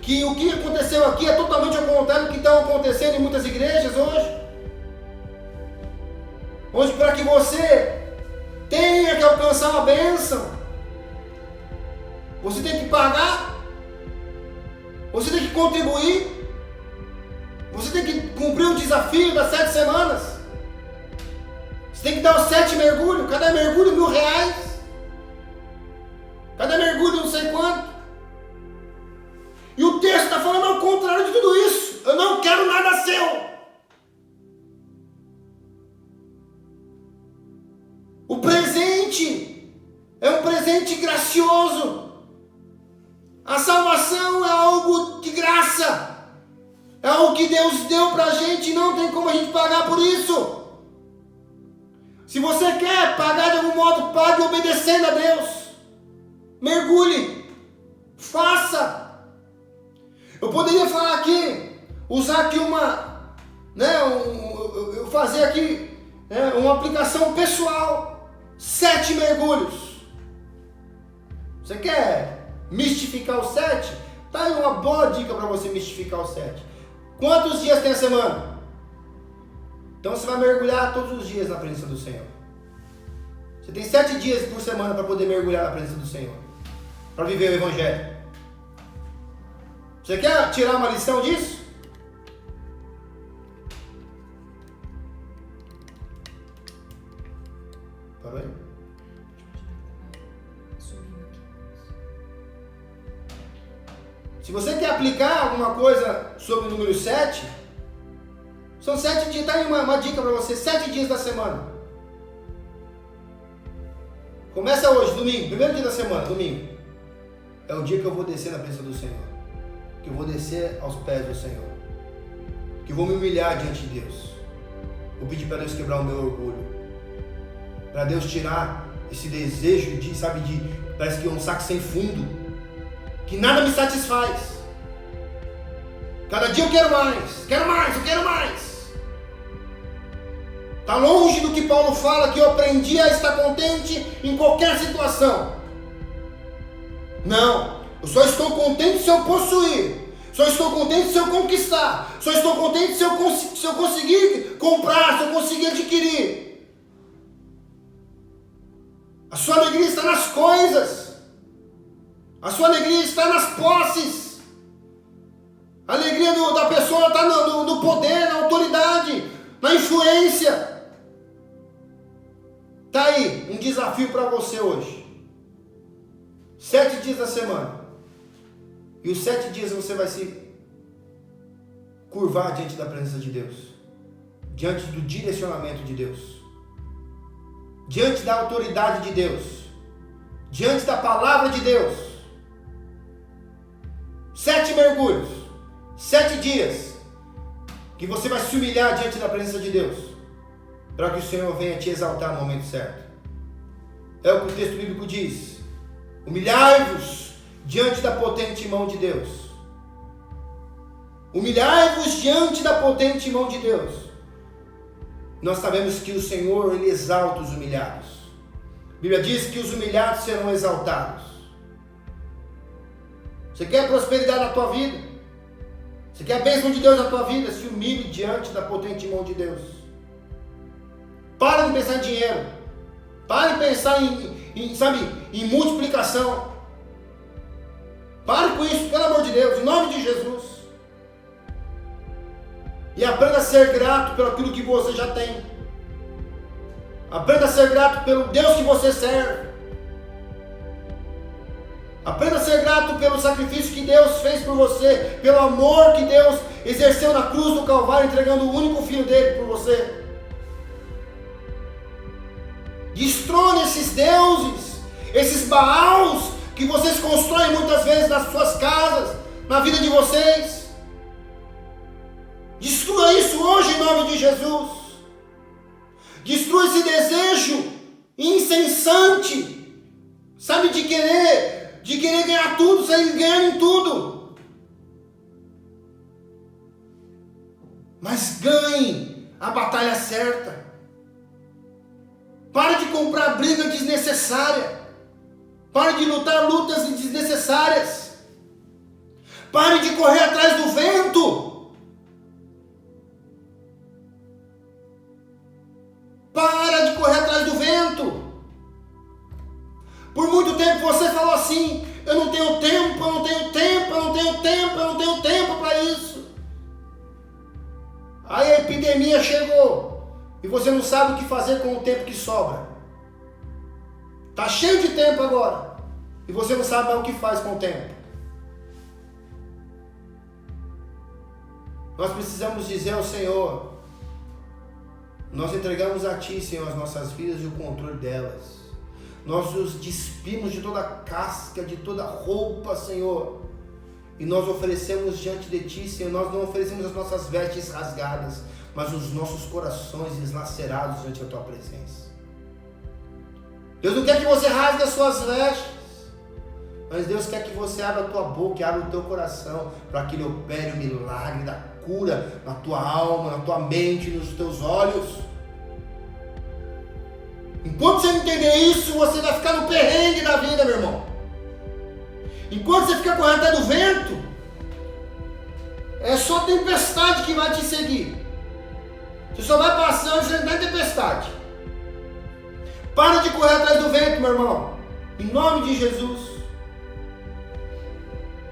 que o que aconteceu aqui é totalmente ao contrário do que está acontecendo em muitas igrejas hoje? Hoje, para que você tenha que alcançar uma bênção, você tem que pagar, você tem que contribuir, você tem que cumprir o desafio das 7 semanas. Você tem que dar os 7 mergulhos, cada mergulho R$1.000, cada mergulho não sei quanto. E o texto está falando ao contrário de tudo isso. Eu não quero nada seu. O presente é um presente gracioso, A salvação é algo de graça. É algo que Deus deu para a gente e não tem como a gente pagar por isso. Se você quer pagar de algum modo, pague obedecendo a Deus. Mergulhe. Faça. Eu poderia falar aqui, usar aqui fazer aqui uma aplicação pessoal. 7 mergulhos. Você quer mistificar o 7? Tá aí uma boa dica para você mistificar o 7. Quantos dias tem a semana? Então você vai mergulhar todos os dias na presença do Senhor. Você tem 7 dias por semana para poder mergulhar na presença do Senhor. Para viver o Evangelho. Você quer tirar uma lição disso? Parou aí? Se você quer aplicar alguma coisa sobre o número 7, são 7 dias, tá aí uma dica para você, 7 dias da semana. Começa hoje, domingo, primeiro dia da semana, domingo. É o dia que eu vou descer na presença do Senhor. Que eu vou descer aos pés do Senhor. Que eu vou me humilhar diante de Deus. Vou pedir para Deus quebrar o meu orgulho. Para Deus tirar esse desejo parece que é um saco sem fundo. Que nada me satisfaz. Cada dia eu quero mais, eu quero mais. Está longe do que Paulo fala, que eu aprendi a estar contente em qualquer situação. Não, eu só estou contente se eu possuir. Só estou contente se eu conquistar. Só estou contente se eu conseguir comprar, se eu conseguir adquirir. A sua alegria está nas coisas. A sua alegria está nas posses. A alegria da pessoa está no poder, na autoridade, na influência. Está aí um desafio para você hoje. 7 dias da semana. E os 7 dias você vai se curvar diante da presença de Deus. Diante do direcionamento de Deus. Diante da autoridade de Deus. Diante da palavra de Deus. 7 mergulhos. 7 dias. Que você vai se humilhar diante da presença de Deus. Para que o Senhor venha te exaltar no momento certo. É o que o texto bíblico diz. Humilhai-vos diante da potente mão de Deus. Humilhai-vos diante da potente mão de Deus. Nós sabemos que o Senhor, Ele exalta os humilhados. A Bíblia diz que os humilhados serão exaltados. Você quer prosperidade na tua vida? Você quer a bênção de Deus na tua vida? Se humilhe diante da potente mão de Deus. Para de pensar em dinheiro. Para de pensar em multiplicação. Pare com isso, pelo amor de Deus, em nome de Jesus. E aprenda a ser grato pelo aquilo que você já tem. Aprenda a ser grato pelo Deus que você serve. Aprenda a ser grato pelo sacrifício que Deus fez por você, pelo amor que Deus exerceu na cruz do Calvário, entregando o único filho dele por você. Destrone esses deuses, esses Baals que vocês constroem muitas vezes nas suas casas, na vida de vocês. Destrua isso hoje em nome de Jesus. Destrua esse desejo incessante, sabe, de querer ganhar tudo, sair ganhando em tudo. Mas ganhe a batalha certa. Pare de comprar briga desnecessária. Pare de lutar lutas desnecessárias. Pare de correr atrás do vento. Para de correr atrás do vento. Por muito tempo você falou assim: eu não tenho tempo, eu não tenho tempo, eu não tenho tempo, eu não tenho tempo para isso. Aí a epidemia chegou. E você não sabe o que fazer com o tempo que sobra. Está cheio de tempo agora. E você não sabe mais o que faz com o tempo. Nós precisamos dizer ao Senhor: nós entregamos a Ti, Senhor, as nossas vidas e o controle delas. nós nos despimos de toda casca, de toda roupa, Senhor, e nós oferecemos diante de Ti, Senhor. Nós não oferecemos as nossas vestes rasgadas, mas os nossos corações deslacerados diante da Tua presença. Deus não quer que você rasgue as suas vestes, mas Deus quer que você abra a tua boca e abra o teu coração, para que Ele opere o milagre da cura na tua alma, na tua mente, nos teus olhos. Enquanto você não entender isso, você vai ficar no perrengue da vida, meu irmão. Enquanto você fica correndo atrás do vento, é só tempestade que vai te seguir. Você só vai passando, você não tem tempestade. Para de correr atrás do vento, meu irmão, em nome de Jesus.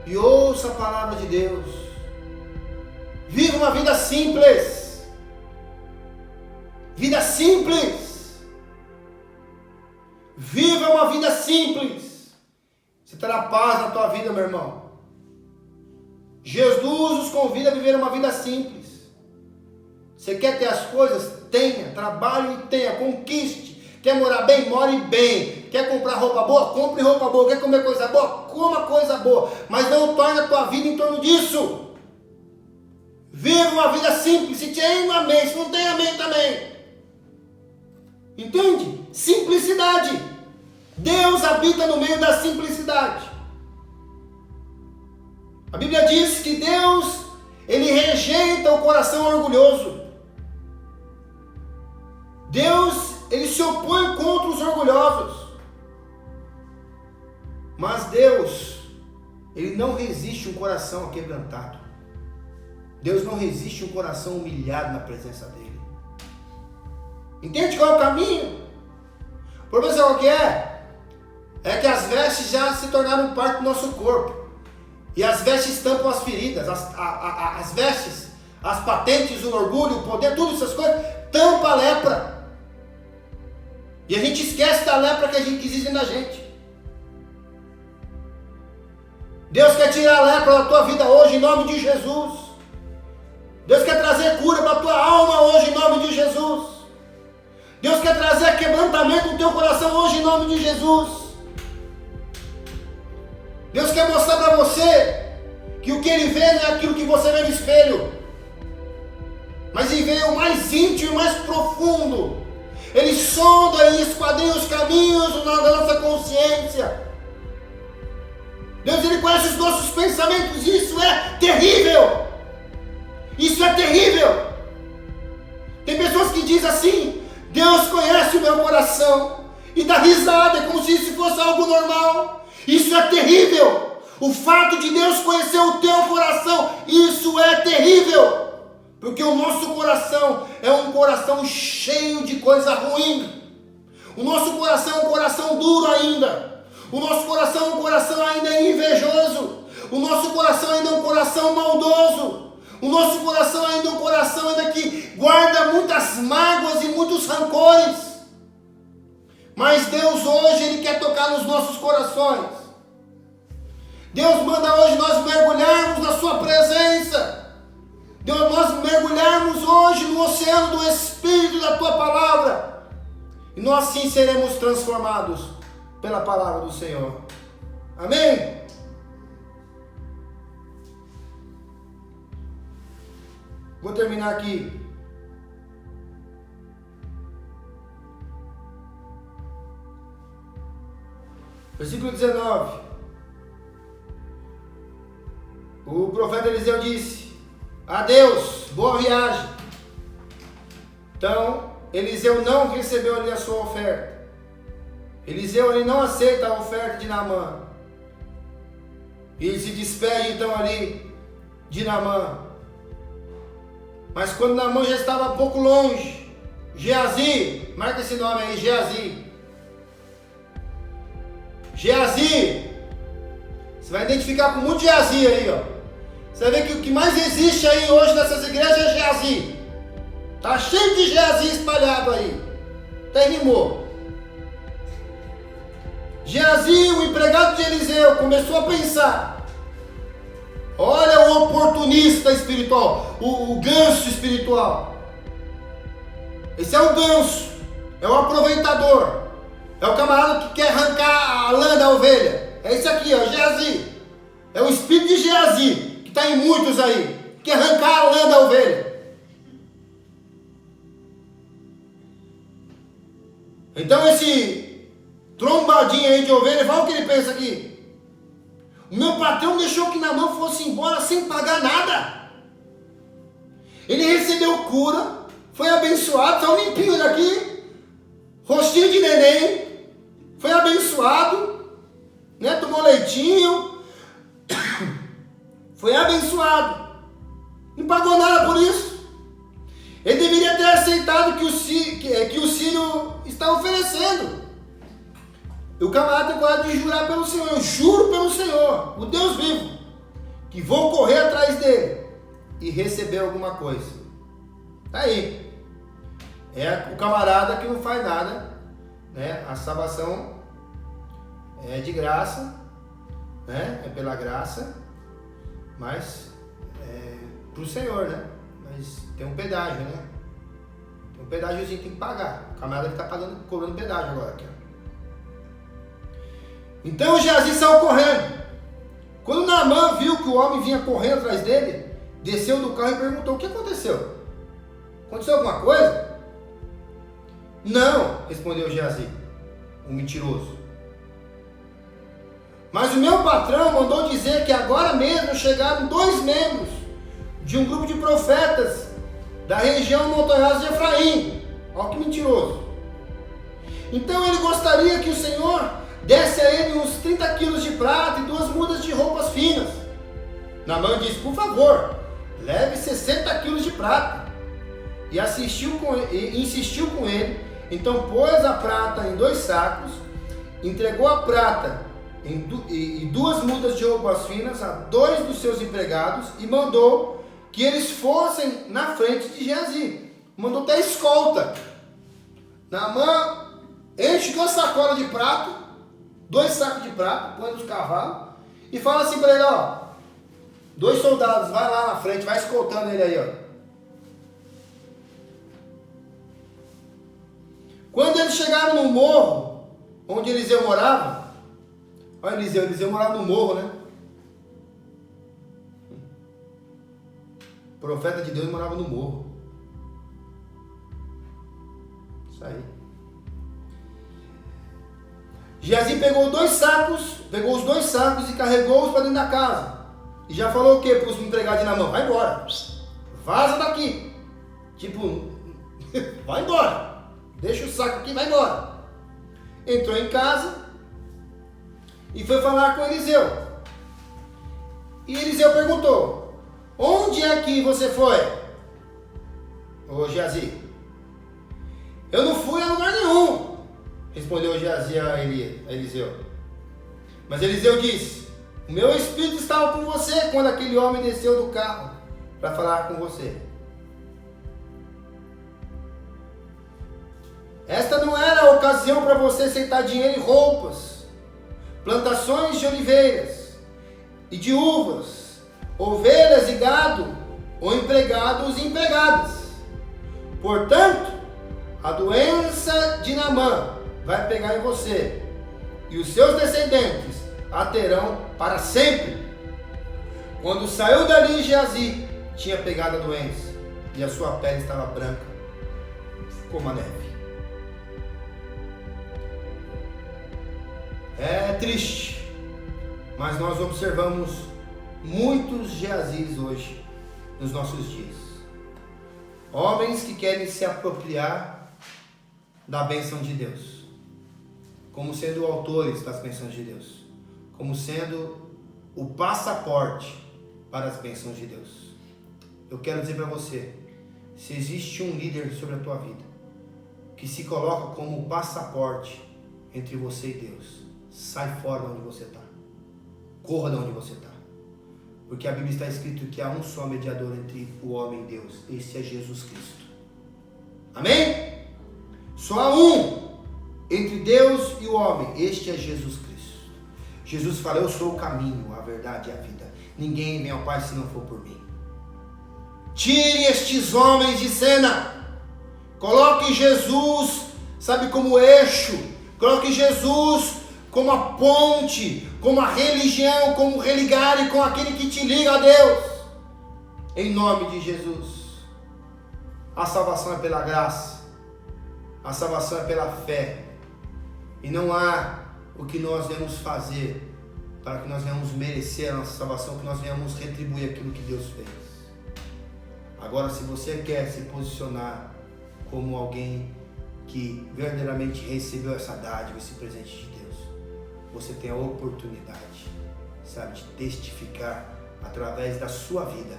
E ouça a palavra de Deus. Viva uma vida simples. Vida simples. Viva uma vida simples. Você terá paz na tua vida, meu irmão. Jesus nos convida a viver uma vida simples. Você quer ter as coisas? Tenha. Trabalhe e tenha. Conquiste. Quer morar bem? More bem. Quer comprar roupa boa? Compre roupa boa. Quer comer coisa boa? Coma coisa boa. Mas não torne a tua vida em torno disso. Viva uma vida simples. Se tem amém, se não tem amém também. Entende? Simplicidade. Deus habita no meio da simplicidade. A Bíblia diz que Deus, Ele rejeita o coração orgulhoso. Deus, Ele se opõe contra os orgulhosos. Mas Deus, Ele não resiste um coração quebrantado. Deus não resiste um coração humilhado na presença dEle. Entende qual é o caminho? O problema sabe qual que é? É que as vestes já se tornaram parte do nosso corpo. E as vestes tampam as feridas. As vestes, as patentes, o orgulho, o poder, tudo essas coisas, tampa a lepra. E a gente esquece da lepra que existe na gente. Deus quer tirar a lepra da tua vida hoje, em nome de Jesus. Deus quer trazer cura para a tua alma hoje, em nome de Jesus. Deus quer trazer quebrantamento no teu coração hoje, em nome de Jesus. Deus quer mostrar para você que o que Ele vê não é aquilo que você vê no espelho, mas Ele vê o mais íntimo e mais profundo. Ele sonda e esquadrinha os caminhos da nossa consciência. Deus, Ele conhece os nossos pensamentos, e isso é terrível. Isso é terrível. Tem pessoas que dizem assim: Deus conhece o meu coração, e dá risada, é como se isso fosse algo normal. Isso é terrível. O fato de Deus conhecer o teu coração, isso é terrível. Porque o nosso coração é um coração cheio de coisa ruim. O nosso coração é um coração duro ainda. O nosso coração é um coração ainda invejoso. O nosso coração ainda é um coração maldoso. O nosso coração ainda é um coração ainda que guarda muitas mágoas e muitos rancores. Mas Deus hoje, Ele quer tocar nos nossos corações. Deus manda hoje nós mergulharmos na Sua presença. Deus, nós mergulharmos hoje no oceano do Espírito da Tua Palavra. E nós sim seremos transformados pela Palavra do Senhor. Amém? Vou terminar aqui. Versículo 19. O profeta Eliseu disse: adeus, boa viagem. Então, Eliseu não recebeu ali a sua oferta. Eliseu, ele não aceita a oferta de Naamã. E ele se despede então ali de Naamã. Mas quando Naamã já estava um pouco longe, Geazi, marca esse nome aí, Geazi. Geazi, você vai identificar com muito Geazi aí, ó. Você vai ver que o que mais existe aí hoje nessas igrejas é Geazi. Tá cheio de Geazi espalhado aí. Até rimou. Geazi, o empregado de Eliseu, começou a pensar: olha o oportunista espiritual, o ganso espiritual. Esse é o ganso, é o aproveitador. É o camarada que quer arrancar a lã da ovelha. É isso aqui, ó, Geazi. É o espírito de Geazi, que está em muitos aí. Que quer arrancar a lã da ovelha. Então esse trombadinho aí de ovelha, olha o que ele pensa aqui. O meu patrão deixou que Naamã fosse embora sem pagar nada. Ele recebeu cura, foi abençoado, saiu limpinho daqui, rostinho de neném, foi abençoado, né? Tomou leitinho, foi abençoado, não pagou nada por isso. Ele deveria ter aceitado que o Sírio está oferecendo. E o camarada tem coragem de jurar pelo Senhor. Eu juro pelo Senhor, o Deus vivo, que vou correr atrás dele e receber alguma coisa. Tá aí. É o camarada que não faz nada, né? A salvação é de graça, né? É pela graça, mas é pro Senhor, né? Mas tem um pedágio, né? Tem um pedágiozinho que tem que pagar. O camarada que está cobrando pedágio agora aqui, ó. Então o Geazi saiu correndo. Quando Naamã viu que o homem vinha correndo atrás dele, desceu do carro e perguntou: o que aconteceu? Aconteceu alguma coisa? Não, respondeu Geazi, o mentiroso. Mas o meu patrão mandou dizer que agora mesmo chegaram 2 membros de um grupo de profetas da região montanhosa de Efraim. Olha que mentiroso. Então ele gostaria que o Senhor desse a ele uns 30 quilos de prata e 2 mudas de roupas finas. Naamã disse: por favor, leve 60 quilos de prata. E insistiu com ele. Então pôs a prata em 2 sacos, entregou a prata e 2 mudas de roupas finas a 2 dos seus empregados e mandou que eles fossem na frente de Geazi. Mandou até escolta. Naamã enche 2 sacolas de prata, 2 sacos de prata, põe nos cavalos e fala assim para ele: ó, 2 soldados, vai lá na frente, vai escoltando ele aí, ó. Quando eles chegaram no morro onde Eliseu morava, olha Eliseu morava no morro, né? O profeta de Deus morava no morro. Isso aí. Geazi pegou os 2 sacos e carregou-os para dentro da casa. E já falou o que para os empregados de Naamã? Vai embora. Vaza daqui. Tipo, vai embora. Deixa o saco aqui e vai embora. Entrou em casa e foi falar com Eliseu. E Eliseu perguntou: onde é que você foi, ô Geazi? Eu não fui a lugar nenhum, respondeu Geazi a Eliseu. Mas Eliseu disse: o meu espírito estava com você quando aquele homem desceu do carro para falar com você. Esta não era a ocasião para você aceitar dinheiro e roupas, plantações de oliveiras e de uvas, ovelhas e gado, ou empregados e empregadas. Portanto, a doença de Naamã vai pegar em você, e os seus descendentes a terão para sempre. Quando saiu dali, Geazi tinha pegado a doença, e a sua pele estava branca como a neve. É triste, mas nós observamos muitos Geazis hoje, nos nossos dias. Homens que querem se apropriar da bênção de Deus, como sendo autores das bênçãos de Deus, como sendo o passaporte para as bênçãos de Deus. Eu quero dizer para você, se existe um líder sobre a tua vida, que se coloca como passaporte entre você e Deus, sai fora de onde você está. Corra de onde você está. Porque a Bíblia está escrito que há um só mediador entre o homem e Deus. Esse é Jesus Cristo. Amém? Só há um entre Deus e o homem. Este é Jesus Cristo. Jesus fala: eu sou o caminho, a verdade e a vida. Ninguém vem ao Pai se não for por mim. Tire estes homens de cena. Coloque Jesus, sabe, como eixo Coloque Jesus como a ponte, como a religião, como o religare com aquele que te liga a Deus. Em nome de Jesus. A salvação é pela graça. A salvação é pela fé. E não há o que nós devemos fazer para que nós venhamos merecer a nossa salvação, que nós venhamos retribuir aquilo que Deus fez. Agora, se você quer se posicionar como alguém que verdadeiramente recebeu essa dádiva, esse presente de Deus, você tem a oportunidade, sabe, de testificar através da sua vida,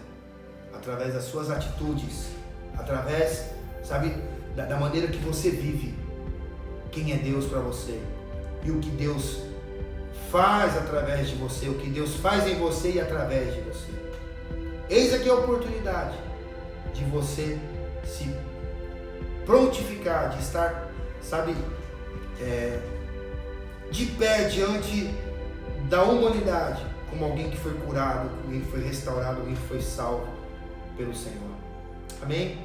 através das suas atitudes, através, sabe, da maneira que você vive, quem é Deus para você e o que Deus faz através de você, o que Deus faz em você e através de você. Eis aqui a oportunidade de você se prontificar, de estar, sabe, de pé diante da humanidade, como alguém que foi curado, alguém que foi restaurado, alguém que foi salvo pelo Senhor. Amém?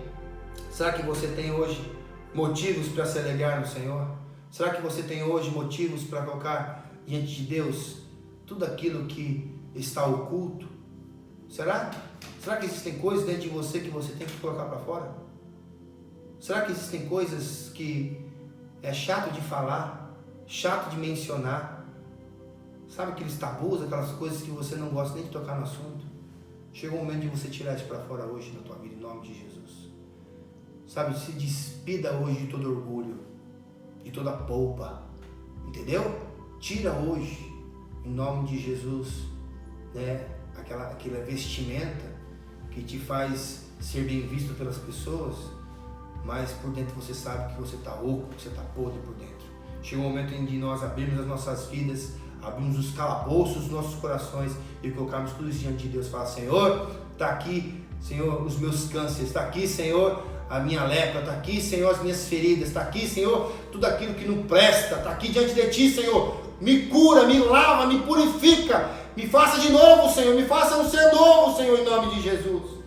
Será que você tem hoje motivos para se alegrar no Senhor? Será que você tem hoje motivos para colocar diante de Deus tudo aquilo que está oculto? Será? Será que existem coisas dentro de você que você tem que colocar para fora? Será que existem coisas que é chato de falar, chato de mencionar? Sabe aqueles tabus, aquelas coisas que você não gosta nem de tocar no assunto? Chegou o momento de você tirar isso para fora hoje na tua vida, em nome de Jesus. Sabe, se despida hoje de todo orgulho, de toda polpa, entendeu? Tira hoje, em nome de Jesus, né, aquela vestimenta que te faz ser bem visto pelas pessoas, mas por dentro você sabe que você está oco, que você está podre por dentro. Chegou o momento em que nós abrimos as nossas vidas, abrimos os calabouços dos nossos corações e colocarmos tudo isso diante de Deus. Falar: Senhor, está aqui, Senhor, os meus cânceres, está aqui, Senhor, a minha lepra, está aqui, Senhor, as minhas feridas, está aqui, Senhor, tudo aquilo que não presta, está aqui diante de Ti, Senhor. Me cura, me lava, me purifica, me faça de novo, Senhor, me faça um ser novo, Senhor, em nome de Jesus.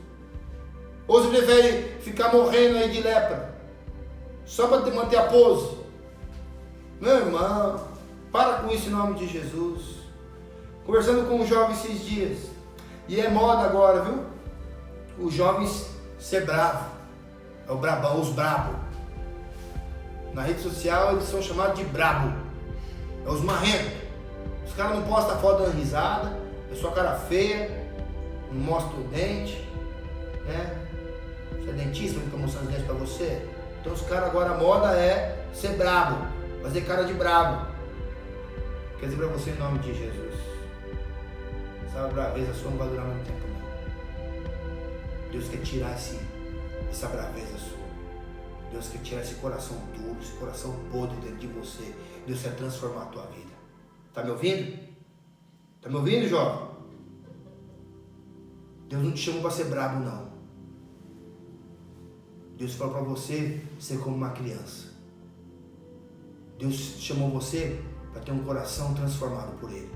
Ou você prefere ficar morrendo aí de lepra, só para manter a pose? Meu irmão, para com isso em nome de Jesus. Conversando com um jovem esses dias, e é moda agora, viu? Os jovens ser bravo, é o brabão, os brabo. Na rede social eles são chamados de brabo, é os marrentos. Os caras não postam foto dando risada, é sua cara feia, não mostra o dente, né? Você é dentista, nunca mostrando os dentes pra você? Então os caras agora, a moda é ser brabo, fazer cara de brabo. Quer dizer pra você, em nome de Jesus, essa braveza sua não vai durar muito tempo, não. Deus quer tirar essa braveza sua. Deus quer tirar esse coração duro, esse coração podre dentro de você. Deus quer transformar a tua vida. Tá me ouvindo? Tá me ouvindo, jovem? Deus não te chamou para ser brabo, não. Deus falou para você ser como uma criança. Deus chamou você para ter um coração transformado por Ele.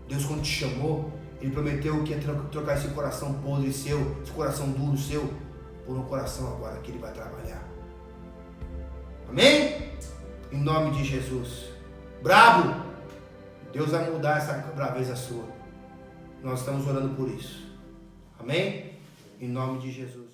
Deus, quando te chamou, Ele prometeu que ia trocar esse coração podre seu, esse coração duro seu, por um coração agora que Ele vai trabalhar. Amém? Em nome de Jesus. Brabo, Deus vai mudar essa braveza sua. Nós estamos orando por isso. Amém? Em nome de Jesus.